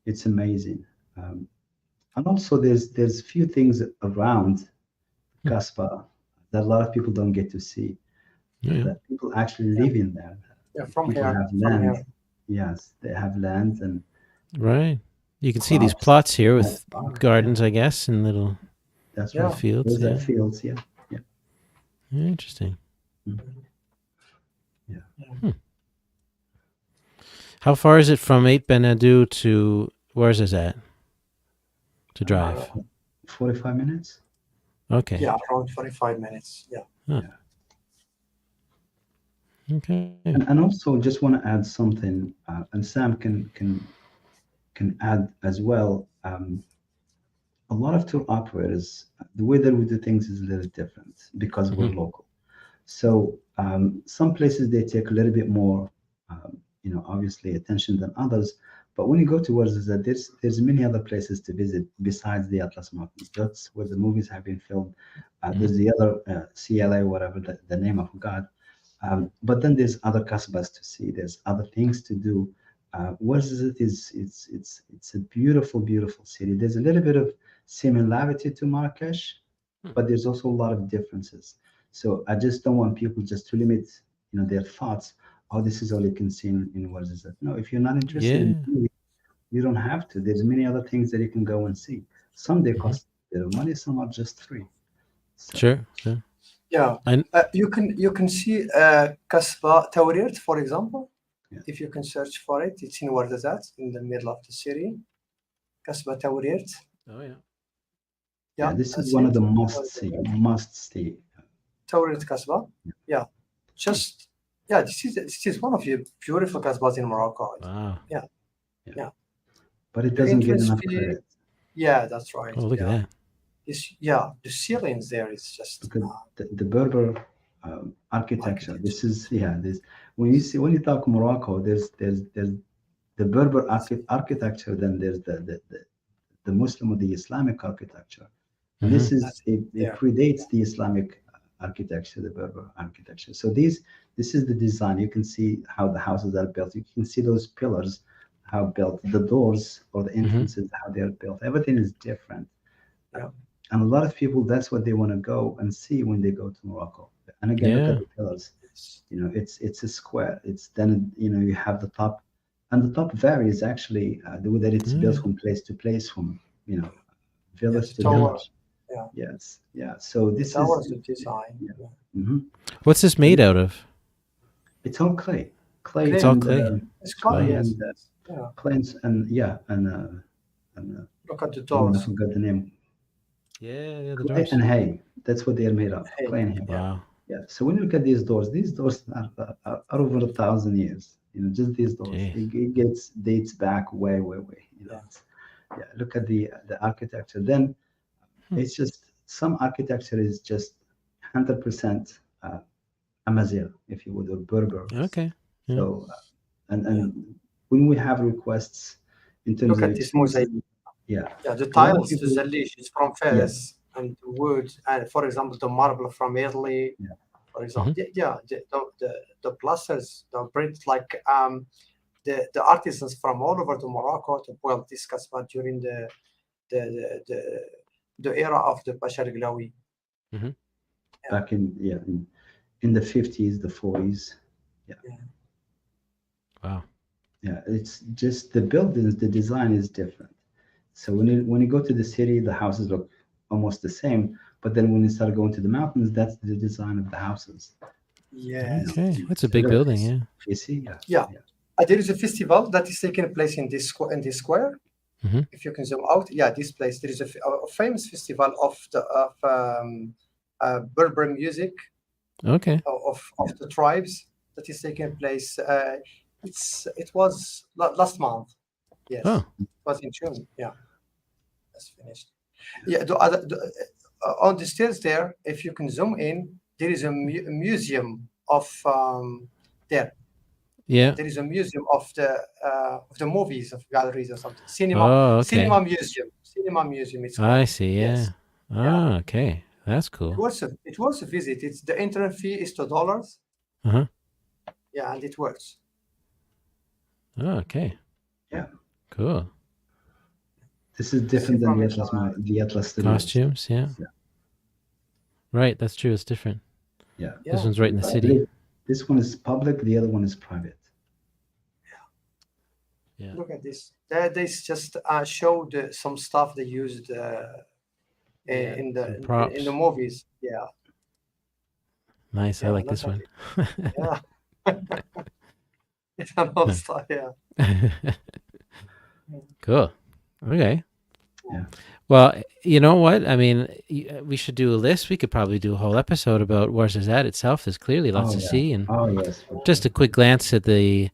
It's amazing. And also, there's few things around Kasbah that a lot of people don't get to see. Oh, yeah. That people actually Yeah. live in there. Yeah. From People here. have From land. here. Yes, they have land and Right. You can see these crops. plots here Have with farm. Yeah, gardens, I guess, and little that's little right. Yeah. fields. Those are Yeah. fields. Yeah, yeah, Yeah, interesting. mm, yeah. Yeah. Hmm. How far is it from Eight Benadu to where's this at to Uh, drive? 45 minutes. Okay. yeah. Around 45 minutes. Yeah. Huh. Yeah, Okay. and also just want to add something, and Sam can add as well. A lot of tour operators, the way that we do things is a little different because we're Hmm. local. So some places they take a little bit more, obviously attention than others. But when you go towards that, there's many other places to visit besides the Atlas Mountains. That's where the movies have been filmed. Hmm. There's the other CLA, whatever the name of God. But then there's other kasbahs to see. There's other things to do. What is it? It's a beautiful, beautiful city. There's a little bit of similarity to Marrakesh, but there's also a lot of differences. So I just don't want people just to limit, their thoughts. Oh, this is all you can see in what is it? No, if you're not interested in Yeah. movie, you don't have to. There's many other things that you can go and see. Some they Hmm. cost a bit of money, some are just free. So Sure. Sure. Yeah. I You can see Kasbah Tawrirt, for example. Yeah. If you can search for it, it's in Wardazat, in the middle of the city. Kasbah Tawrirt. oh yeah. Yeah, Yeah, this is that's one of it. the must see. Tawrirt Kasbah. Yeah. Just this is one of the beautiful Kasbahs in Morocco. Wow. Yeah. Yeah. Yeah. But it The doesn't get entrance enough fee. credit. Yeah, that's right. Oh, look at Yeah. that. The ceilings there is just Because the Berber architecture. This is this when you talk Morocco, there's the Berber architecture. Then there's the Muslim or the Islamic architecture, and this Mhm. is it yeah. predates the Islamic architecture, the Berber architecture. So this is the design. You can see how the houses are built. You can see those pillars, how built, the doors or the entrances, how they're built. Everything is different. Yeah. And a lot of people, that's what they want to go and see when they go to Morocco. And again, look at Yeah. the pillars. It's a square. It's then you have the top, and the top varies actually the way that it's built Mm. from place to place, from Yeah, village the to tower. village. Yeah. Yes, yeah. So The this towers is of design. Yeah. What's this made out of? it's all clay, Clay. It's all and clay. It's clay, clay yes. and Yeah. planes and Look at the I doors. forgot the name. Yeah, the Clay doors. and hay. That's what they are made of. Hey. Clay and hay. Wow. Yeah. So when you look at these doors are over 1,000 years. Just these doors. Jeez. It dates back way, way, way. Look at the architecture. Then it's just some architecture is just 100% Amazigh, if you would, or Berber. Okay. Yeah. So and when we have requests in terms Look of at this mosaic. yeah, Yeah, the a lot of tiles, the people, zalish is from Fez, and the wood, and for example, the marble from Italy. Yeah. For example, the plasters, the bricks, like the artisans from all over to Morocco to build this kasbah during the the era of the Bashar Glawi. back in the 50s, the 40s. Wow. Yeah, it's just the buildings, the design is different. So when you go to the city, the houses look almost the same. But then when you start going to the mountains, that's the design of the houses. Yes. Okay. That's a So big look, building. Yeah. You see, Yeah. There is a festival that is taking place in this square. Mhm. If you can zoom out, this place there is a famous festival of Berber music Okay. of the tribes that is taking place. It was last month. Yes, Oh. it was in June. Yeah, that's finished. Yeah, on the stairs there, if you can zoom in, there is a museum of there. Yeah. There is a museum of the movies, of galleries or something. Oh, okay. Cinema museum. Cinema museum. It's called. I see. Yeah. Yes. Ah, okay. That's It cool. was a visit. It's the entrance fee is $2. Uh-huh. Yeah, and it works. Oh, okay. Yeah. Cool. This is different than the Atlas Studios. Costumes. Yeah. Right. That's true. It's different. Yeah. This one's right in the city. This one is public. The other one is private. Yeah. Look at this. They just showed some stuff they used in props. the movies. Yeah. Nice. I Yeah, like look this at one. Yeah. It's an old stuff. Yeah. Cool. Okay. Yeah. Well, you know what? I mean, we should do a list. We could probably do a whole episode about Ouarzazate itself. There's clearly lots to see, and yes. just a quick glance at the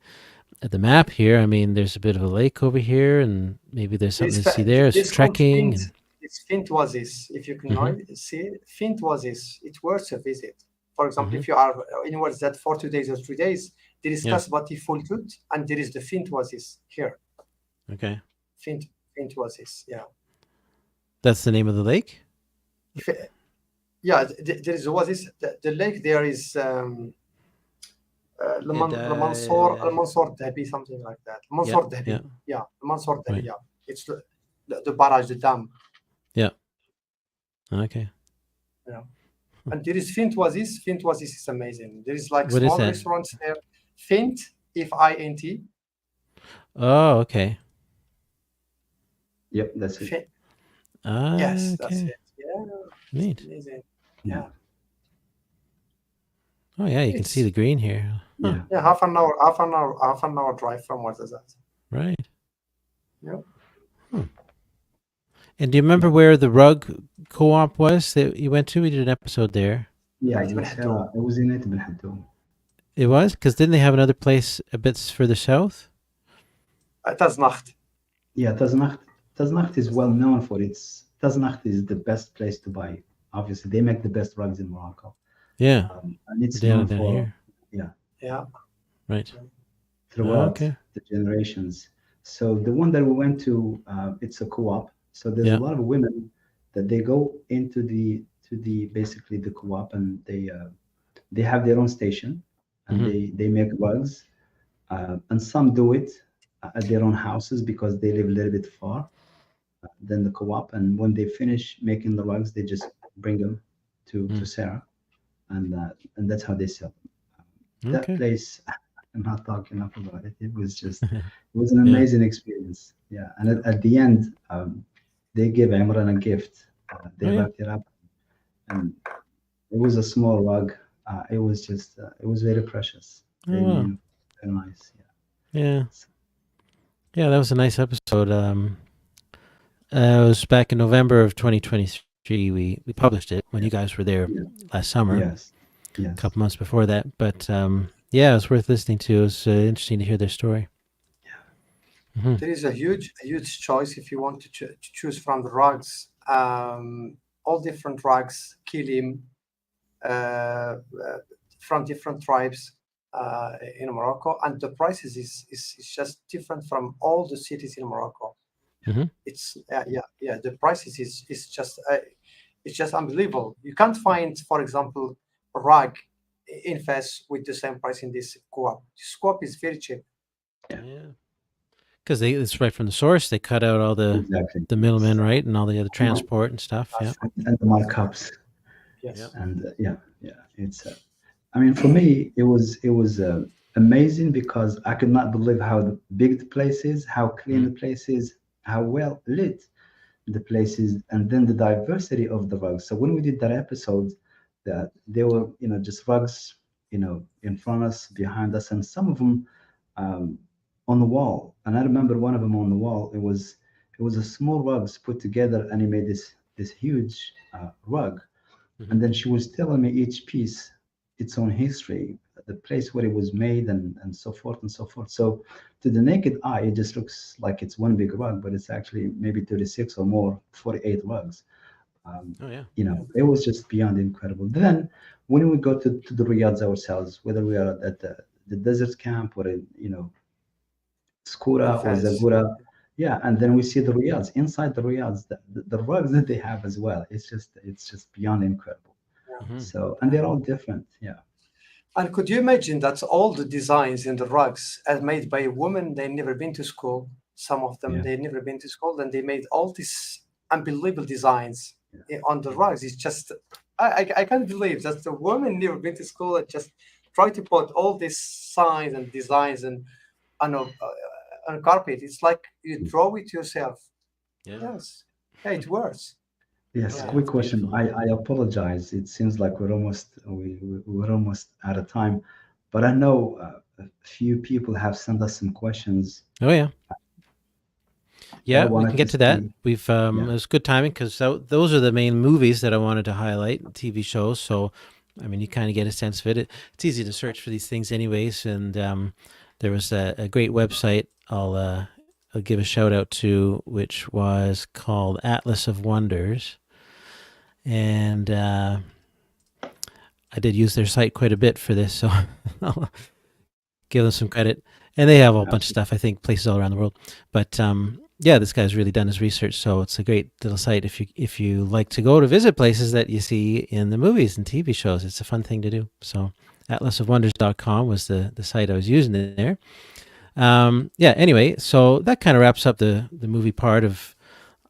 map here. I mean, there's a bit of a lake over here, and maybe there's something to see there. There's trekking. It's Fint Oasis. If you can see Fint Oasis, it's worth a visit. For example, if you are in Ouarzazate for 2 days or 3 days, there is Kasbati Fultut, and there is the Fint Oasis here. Okay. Fint Oasis. Yeah. That's the name of the lake? Yeah, there is Oasis. The lake there is Mansour Dhabi, something like that. Mansour Dhabi. Yeah, Mansour Dhabi. Yeah, it's the barrage, the dam. Yeah. Okay. Yeah. And there is Fint Oasis. Fint Oasis is amazing. There is like what small restaurants there. Fint, Fint. Oh, okay. Yep, that's it. Yes, okay. that's it. Yeah. Neat. Amazing. Yeah. Oh yeah, you can see It's the green here. Huh. Yeah. yeah, half an hour drive from what is that? Right. Yeah, Hmm. And do you Yeah. remember where the rug co-op was that you went to? We did an episode there. Yeah. Right With بالحدود. Sarah, it was in it بالحدود. It was because didn't they have another place a bit further south? تزنخت. Yeah, Taznacht. Taznacht is well known for its. Taznacht is the best place to buy. Obviously, they make the best rugs in Morocco, Yeah, and we're it's known down for, here. yeah, Yeah. Right. throughout Okay. the generations. So the one that we went to, it's a co-op. So there's a Yeah. lot of women that they go into the basically the co-op, and they have their own station, and Hmm. they make rugs, and some do it at their own houses because they live a little bit far than the co-op. And when they finish making the rugs, they just bring them to Sarah, and that's how they sell them. That Okay. place, I'm not talking enough about it. It was just, it was an Yeah. amazing experience. Yeah, and at the end, they gave Imran a gift. Oh They yeah. wrapped it up, and it was a small rug. It was just, it was very precious, Oh very wow. meaningful, very nice. Yeah. Yeah. So, Yeah, that was a nice episode. It was back in November of 2023. We published it when yeah, you guys were there yeah, last summer, yes, a yes. couple months before that. But yeah, it was worth listening to. It was interesting to hear their story. Hmm. There is a huge choice if you want to choose from the rugs. All different rugs, kilim, uh, from different tribes in Morocco, and the prices is just different from all the cities in Morocco. Hmm. It's yeah. The prices is just it's just unbelievable. You can't find, for example, a rug in Fes with the same price in this co-op. This co-op is very cheap. Yeah, Yeah, because it's right from the source. They cut out all exactly. the Yes. middlemen, right, and all the other Come transport and stuff. Yeah. That's right. and the markups. Yep. Yes. And yeah, yeah, it's I mean, for me it was amazing because I could not believe how big the place is, how clean Mm. the place is, how well lit the place is, and then the diversity of the rugs. So when we did that episode, that there were, just rugs, in front of us, behind us, and some of them um, on the wall. And I remember one of them on the wall. It was a small rugs put together, and he made this huge rug. Hmm. And then she was telling me each piece its own history, the place where it was made, and so forth and so forth. So to the naked eye, it just looks like it's one big rug, but it's actually maybe 36 or more, 48 rugs. um, Oh yeah. it was just beyond incredible. Then when we go to the riyads ourselves, whether we are at the desert camp or in, In Skura or Fes. Zagura. Yeah, and then Yeah. we see the riyads. Inside the riyads, the rugs that they have as well. It's just beyond incredible. Yeah. Hmm. So, and they're all different. Yeah, And could you imagine that all the designs in the rugs are made by a woman? They never been to school. Some of them yeah, they never been to school, and they made all these unbelievable designs yeah. on the rugs. It's just I can't believe that the woman never been to school and just try to put all these signs and designs and on a carpet. It's like you draw it yourself. Yeah. Yes, yeah, it works. Yes, Oh Yeah. yeah. quick It's question. beautiful. I apologize. It seems like we're almost out of time, but I know a few people have sent us some questions Oh yeah. that I Yeah, we can wanted to get to that. see. We've Yeah, it was good timing because those are the main movies that I wanted to highlight, TV shows. So, I mean, you kind of get a sense of it. It's easy to search for these things, anyways. And there was a great website I'll give a shout out to, which was called Atlas of Wonders, and I did use their site quite a bit for this, so I'll give them some credit. And they have a whole bunch of absolutely. stuff, I think, places all around the world. But yeah, this guy's really done his research, so it's a great little site if you like to go to visit places that you see in the movies and TV shows. It's a fun thing to do. So atlasofwonders.com was the site I was using in there. Yeah. Anyway, so that kind of wraps up the movie part of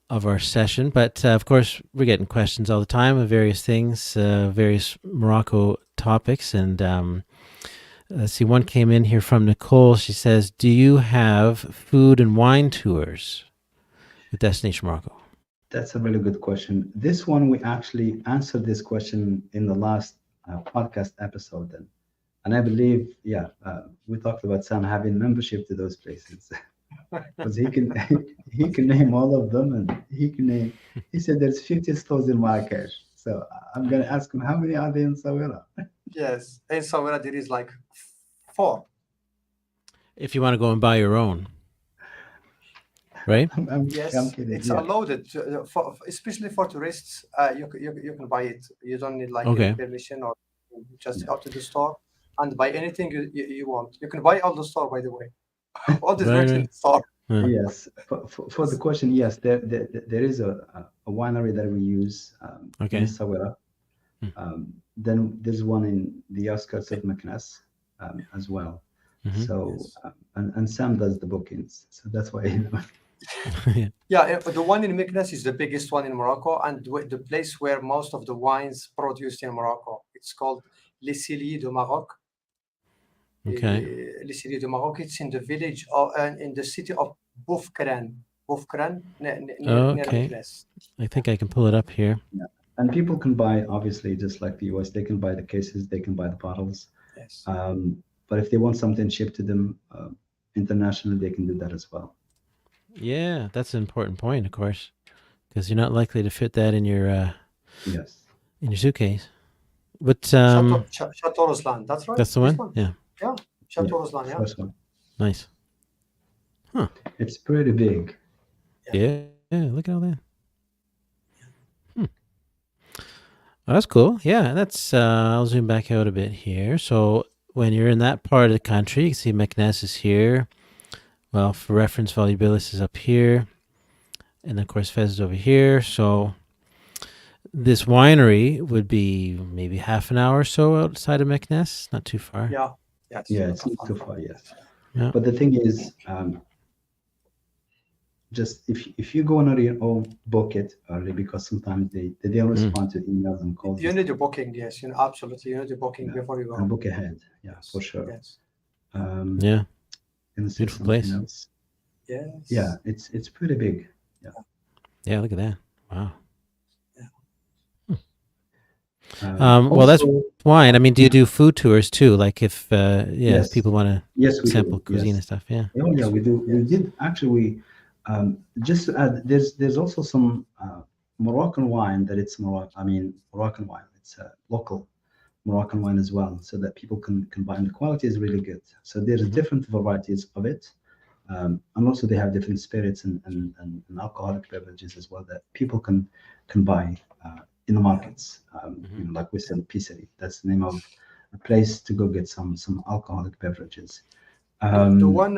our session. But of course, we're getting questions all the time of various things, various Morocco topics, and let's see. One came in here from Nicole. She says, "Do you have food and wine tours with Destination Morocco?" That's a really good question. This one, we actually answered this question in the last podcast episode. And I believe, yeah, we talked about Sam having membership to those places because he can he can name all of them, and he can name. He said there's 50 stores in Marrakesh. So I'm gonna ask him how many are there in Sawira. Yes, in Sawira there is like four. If you want to go and buy your own, right? I'm Yes, kidding. it's Yeah, allowed especially for tourists. You can buy it. You don't need like any Okay. permission, or just yeah. go to the store and buy anything you want. You can buy all the store, by the way. All the Right, drinks in right. the store. Huh. Yes. For the question, yes, there is a winery that we use in Okay. Sawira. Hmm. Then there's one in the outskirts of Meknes as well. Mhm. So Yes. and Sam does the bookings, so that's why Yeah. Yeah, the one in Meknes is the biggest one in Morocco, and the place where most of the wines produced in Morocco. It's called Les Scillies de Maroc. Okay. Les Scillies de Maroc. It's in the village in the city of Boufkran. Boufkran, near Okay. Meknes. I think I can pull it up here. yeah. And people can buy, obviously, just like the US, they can buy the cases, they can buy the bottles. Yes. But if they want something shipped to them internationally, they can do that as well. Yeah, that's an important point, of course, because you're not likely to fit that Yes. in your suitcase. But Chateau Roslan. That's right. that's the This one. one. Yeah. Yeah, Yeah. Chateau Roslan. Yeah. First one. Nice. Huh. It's pretty big. Yeah. Yeah. Look at all that. Oh, that's cool. Yeah, that's. I'll zoom back out a bit here. So when you're in that part of the country, you can see Meknes is here. Well, for reference, Volubilis is up here, and of course Fez is over here. So this winery would be maybe half an hour or so outside of Meknes, not too far. Yeah. Yes. Yeah, it's not too far, yes. Yeah. But the thing is, just if you go on your own, book it early because sometimes they don't respond to emails and calls. You need the booking. Yes, absolutely. You need the booking before you go. And book ahead. Yeah, for sure. Yes. Yeah. Gonna say Beautiful something place. else. Yes. Yeah, it's pretty big. Yeah, look at that. Wow. Yeah. Well, that's Also, wine. I mean, do you do food tours too? Like if Yes. if people want to yes, we sample do. cuisine and Yes. stuff. Yeah. Oh yeah, we do. We did actually. Just to add, there's also some Moroccan wine that it's Moroccan wine. It's a local Moroccan wine as well, so that people can buy. And the quality is really good. So there's different varieties of it, and also they have different spirits and alcoholic beverages as well that people can buy in the markets. You know, like we said, Pisserie. That's the name of a place to go get some alcoholic beverages. The one,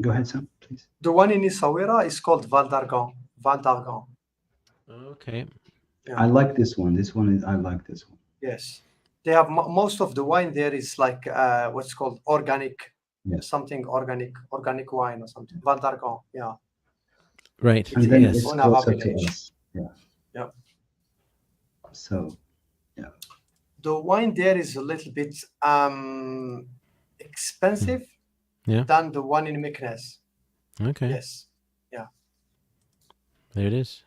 Go ahead, Sam, please. the one in Essaouira is called Val d'Argan. Val d'Argan. Okay. Yeah. I like this one. I like this one. Yes. They have most of the wine there is like what's called organic, Yes. something organic wine or something. Val d'Argan. Yeah. Right. And then Yes. it's on our closer to village. us. Yeah. Yeah. So, The wine there is a little bit expensive Yeah. than the one in Meknes. Okay. Yes. There it is.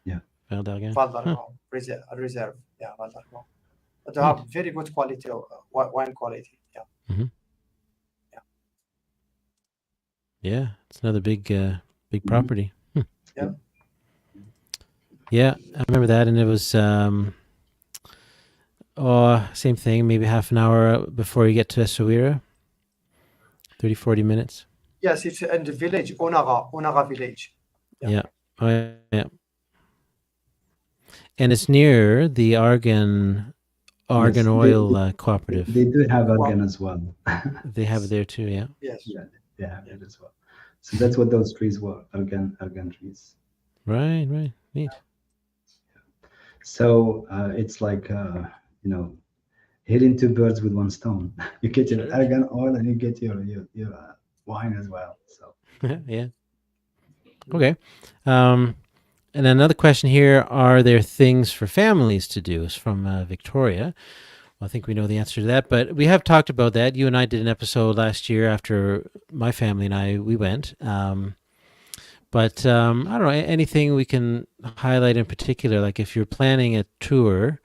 Yeah. Val d'Argan. Val d'Argan. Reserve. Yeah, Val d'Argan. But they have very good quality of wine quality. Yeah. Yeah, it's another big Mhm. property. Yeah. Yeah, I remember that, and it was same thing, maybe half an hour before you get to Essaouira. 30, 40 minutes. Yes, it's in the village, Onaga village. Yeah. Oh, yeah. And it's near the argan Yes, oil cooperative. They do have argan as well. They have it there too, yeah. Yes. Yeah, they have it as well. So that's what those trees were, argan trees. Right. Neat. So it's like hitting two birds with one stone. You get your Sure. argan oil and you get your wine as well. So Yeah. Okay. And another question here, are there things for families to do? It's from Victoria. Well, I think we know the answer to that, but we have talked about that. You and I did an episode last year after my family and we went. But I don't know, anything we can highlight in particular, like if you're planning a tour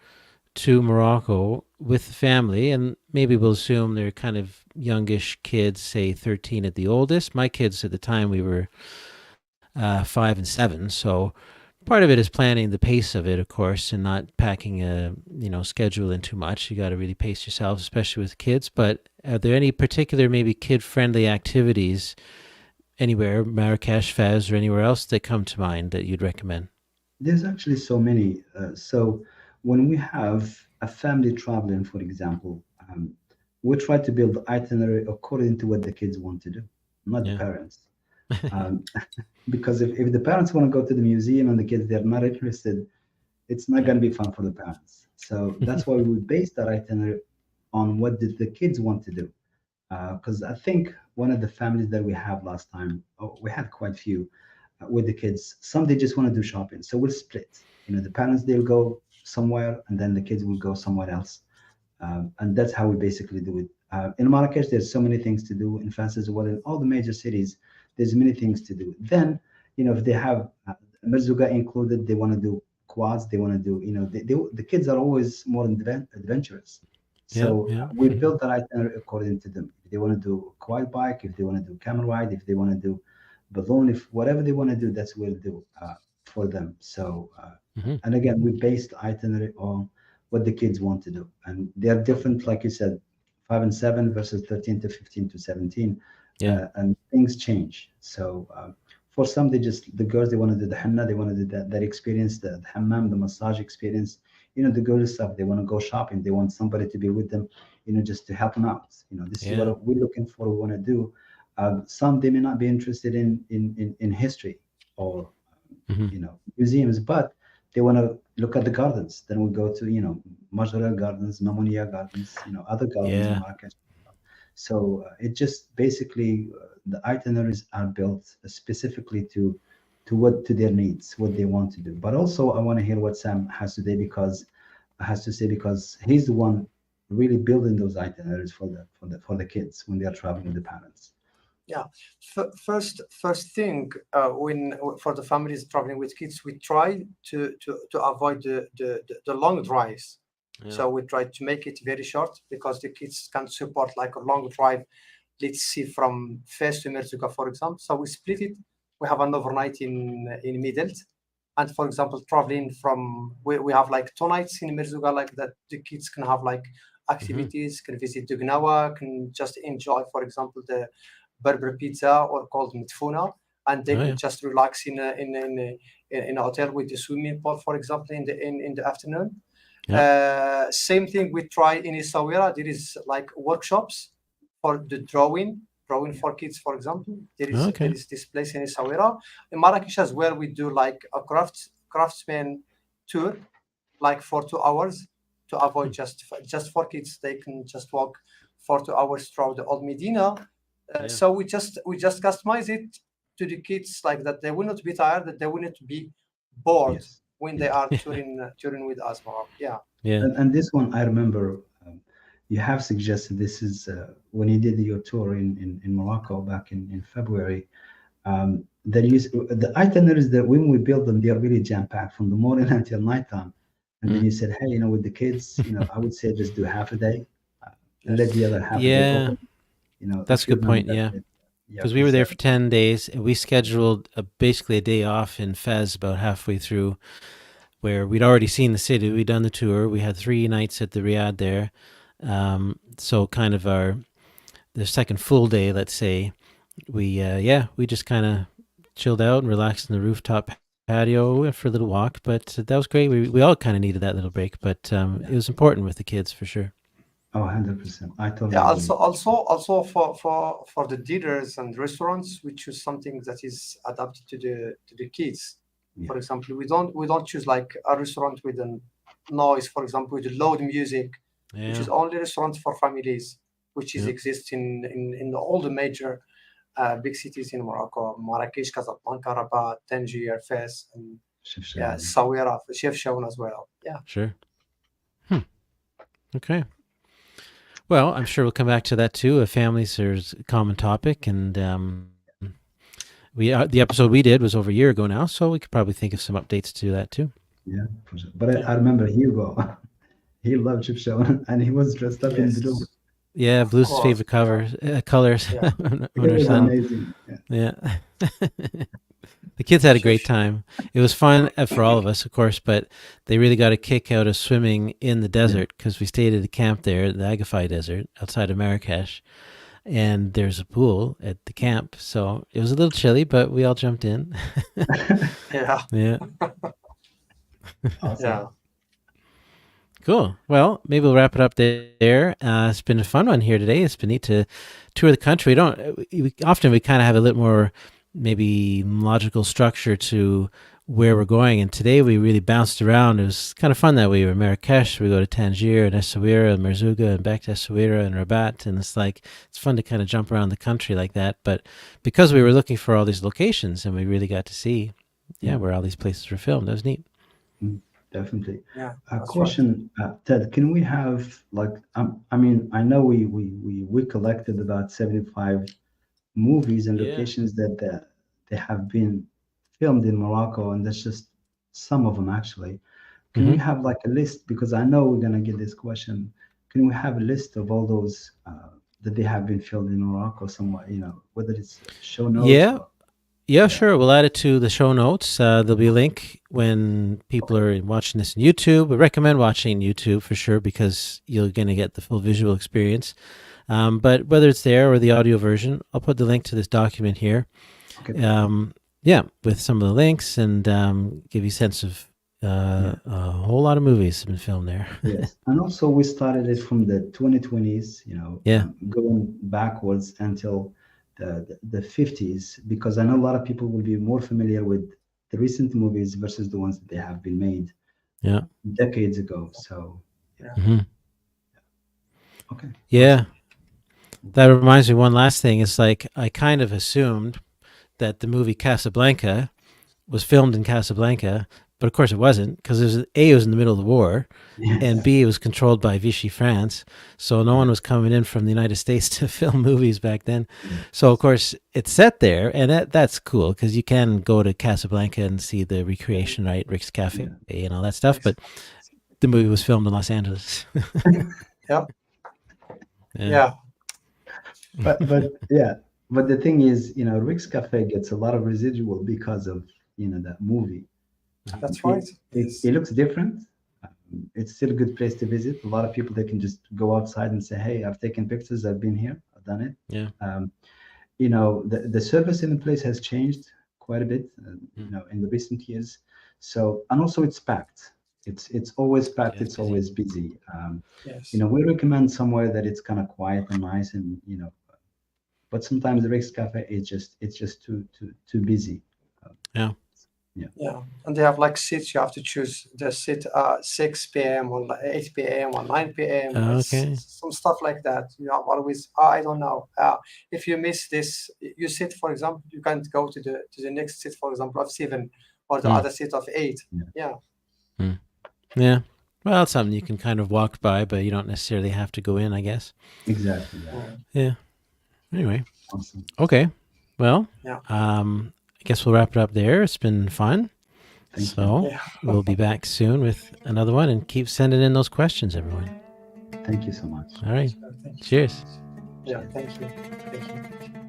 to Morocco with the family, and maybe we'll assume they're kind of youngish kids, say 13 at the oldest. My kids at the time, we were 5 and 7, so part of it is planning the pace of it, of course, and not packing a schedule in too much. You got to really pace yourself, especially with kids. But are there any particular maybe kid-friendly activities anywhere, Marrakesh, Fez, or anywhere else that come to mind that you'd recommend? There's actually so many. So when we have a family traveling, for example, we try to build the itinerary according to what the kids want to do, not the Yeah. parents. Um, because if the parents want to go to the museum and the kids they're not interested, it's not going to be fun for the parents. So that's why we base that itinerary on what did the kids want to do. Because I think one of the families that we have last time, oh, we had quite a few with the kids. Some they just want to do shopping, so we'll split. The parents they'll go somewhere, and then the kids will go somewhere else, and that's how we basically do it. In Marrakesh, there's so many things to do. In France as well, in all the major cities, there's many things to do. Then, if they have Merzouga included, they want to do quads. They want to do, the kids are always more adventurous. Yeah, So yeah. we built that itinerary according to them. If they want to do quad bike, if they want to do camel ride, if they want to do balloon, if whatever they want to do, that's what we'll do for them. So, Hmm. and again, we based the itinerary on what the kids want to do, and they're different, like you said, 5 and 7 versus 13 to 15 to 17, Yeah, and things change. So, for some, the girls they want to do the henna, they want to do that experience, the hammam, the massage experience. The girls stuff they want to go shopping, they want somebody to be with them, just to help them out. This is yeah. what we're looking for. We want to do. Some they may not be interested in history or Hmm. museums, but they want to look at the gardens. Then we go to Majorel Gardens, Mamonia Gardens, other gardens in Yeah, Marrakesh. So it just basically the itineraries are built specifically to their needs, what they want to do. But also I want to hear what Sam has to say because he's the one really building those itineraries for the kids when they are traveling with the parents. Yeah. First thing, when for the families traveling with kids, we try to avoid the long drives. yeah. So we try to make it very short because the kids can support like a long drive. Let's see from Fez to Merzuga, for example. So we split it. We have an overnight in Midelt, and for example, traveling from we have like 2 nights in Merzuga, like that the kids can have like Hmm. activities, can visit the Gnawa, can just enjoy, for example, the Berber pizza or called mitfuna, and they Oh can yeah, just relax in a hotel with the swimming pool, for example, in the afternoon. yeah. Same thing we try in Essaouira. There is like workshops for the drawing for kids, for example. There Okay. is this place in Essaouira. In Marrakesh as well, we do like a craftsman tour, like for 2 hours, to avoid Hmm. just for kids. They can just walk for 2 hours through the old Medina. Yeah. So we just customize it to the kids like that. They will not be tired. That they will not be bored Yes, when they yes. are touring with us, Mark. Yeah. Yeah. And this one, I remember you have suggested this is when you did your tour in Morocco back in February. That you the itineraries that when we build them, they are really jam packed from the morning until nighttime. And then Mm. you said, hey, with the kids, I would say just do half a day and let Yes. the other half a day Yeah, open. that's a If you good remember point. that. Yeah, Yeah, because we were because there for 10 days, and we scheduled basically a day off in Fez about halfway through, where we'd already seen the city. We'd done the tour. We had 3 nights at the Riad there, so kind of the second full day, let's say, we just kind of chilled out and relaxed in the rooftop patio. We went for a little walk, but that was great. We all kind of needed that little break, but it yeah, was important with the kids for sure. oh, 100%. I Yeah. totally Also, agree. also for the dinners and restaurants, we choose something that is adapted to the kids. Yeah, For example, we don't choose like a restaurant with a noise, for example, with loud music. We Yeah. choose only restaurants for families, which is Yeah. exist in all the major big cities in Morocco: Marrakesh, Casablanca, Rabat, Tangier, Fez, and Chef yeah, Shawan. Saouira, Chef Shawan as well. Yeah. Sure. Hmm. Okay. Well, I'm sure we'll come back to that too. Families are a common topic, and the episode we did was over a year ago now, so we could probably think of some updates to that too. Yeah, for sure. But Yeah. I remember Hugo. he loved Chip Show, and he was dressed up in blue. Yes, Yeah, of blues course. favorite Yeah, colors yeah, when It her was son. amazing. Yeah. Yeah. The kids had a sure, great sure. time. It was fun for all of us, of course, but they really got a kick out of swimming in the Yeah. desert because we stayed at a camp there, the Agafay Desert, outside of Marrakesh, and there's a pool at the camp. So it was a little chilly, but we all jumped in. Yeah, Yeah, Awesome. yeah. cool. Well, maybe we'll wrap it up there. It's been a fun one here today. It's been neat to tour the country. Often we kind of have a little more maybe logical structure to where we're going. And today we really bounced around. It was kind of fun that way. We were in Marrakesh, we go to Tangier and Essaouira and Merzouga and back to Essaouira and Rabat. And it's fun to kind of jump around the country like that. But because we were looking for all these locations and we really got to see, Yeah. where all these places were filmed, that was neat. Definitely. Yeah, A that's right. question, Ted, can we have like, I mean, I know we collected about 75 movies and Yeah. locations that they have been filmed in Morocco, and that's just some of them actually. Can we Hmm. have like a list? Because I know we're gonna get this question. Can we have a list of all those that they have been filmed in Morocco somewhere, whether it's show notes Yeah. or Yeah, yeah. sure. We'll add it to the show notes. There'll be a link when people Okay. are watching this on YouTube. We recommend watching YouTube for sure because you're going to get the full visual experience. But whether it's there or the audio version, I'll put the link to this document here. Okay, perfect. Yeah, with some of the links and give you a sense of Yeah. a whole lot of movies have been filmed there. Yes. And also we started it from the 2020s, Yeah, going backwards until the 50s, because I know a lot of people will be more familiar with the recent movies versus the ones that they have been made yeah, decades ago. So yeah. Yeah, hmm Okay. yeah. Awesome. That reminds me. One last thing is like I kind of assumed that the movie Casablanca was filmed in Casablanca, but of course it wasn't because it was in the middle of the war, and Yes. B, it was controlled by Vichy France, so no Yeah. one was coming in from the United States to film movies back then. So of Yes. course it's set there, and that's cool because you can go to Casablanca and see the recreation, right, Rick's Cafe Yeah. and all that stuff. ex- But the movie was filmed in Los Angeles. yeah, Yeah. yeah. But yeah. But the thing is, Rick's Cafe gets a lot of residual because of that movie. That's It right. it, Yes. it looks different. It's still a good place to visit. A lot of people they can just go outside and say, "Hey, I've taken pictures. I've been here. I've done it." Yeah. The service in the place has changed quite a bit, Mm. in the recent years. So and also it's packed. It's always Yeah, packed. it's It's busy. always busy. Yes. We recommend somewhere that it's kind of quiet and nice, and but sometimes the Rex Cafe it's just too busy. Uh, Yeah. yeah, Yeah, and they have like seats. You have to choose the seat 6 p.m. or 8 p.m. or 9 p.m. It's Okay. some stuff like that. You have always, I don't know. If you miss this, you sit, for example, you can't go to the next seat, for example, of 7 or the Mm. other seat of 8. yeah, Yeah, Mm. Yeah. Well, it's something you can kind of walk by, but you don't necessarily have to go in, I guess. exactly. Yeah, mm, Yeah. Anyway. awesome. Okay. Well, yeah, I guess we'll wrap it up there. It's been fun. Thank you. So yeah. we'll be back soon with another one and keep sending in those questions, everyone. Thank you so much. All right. Thank you so Cheers. much. Yeah, thank you. Thank you.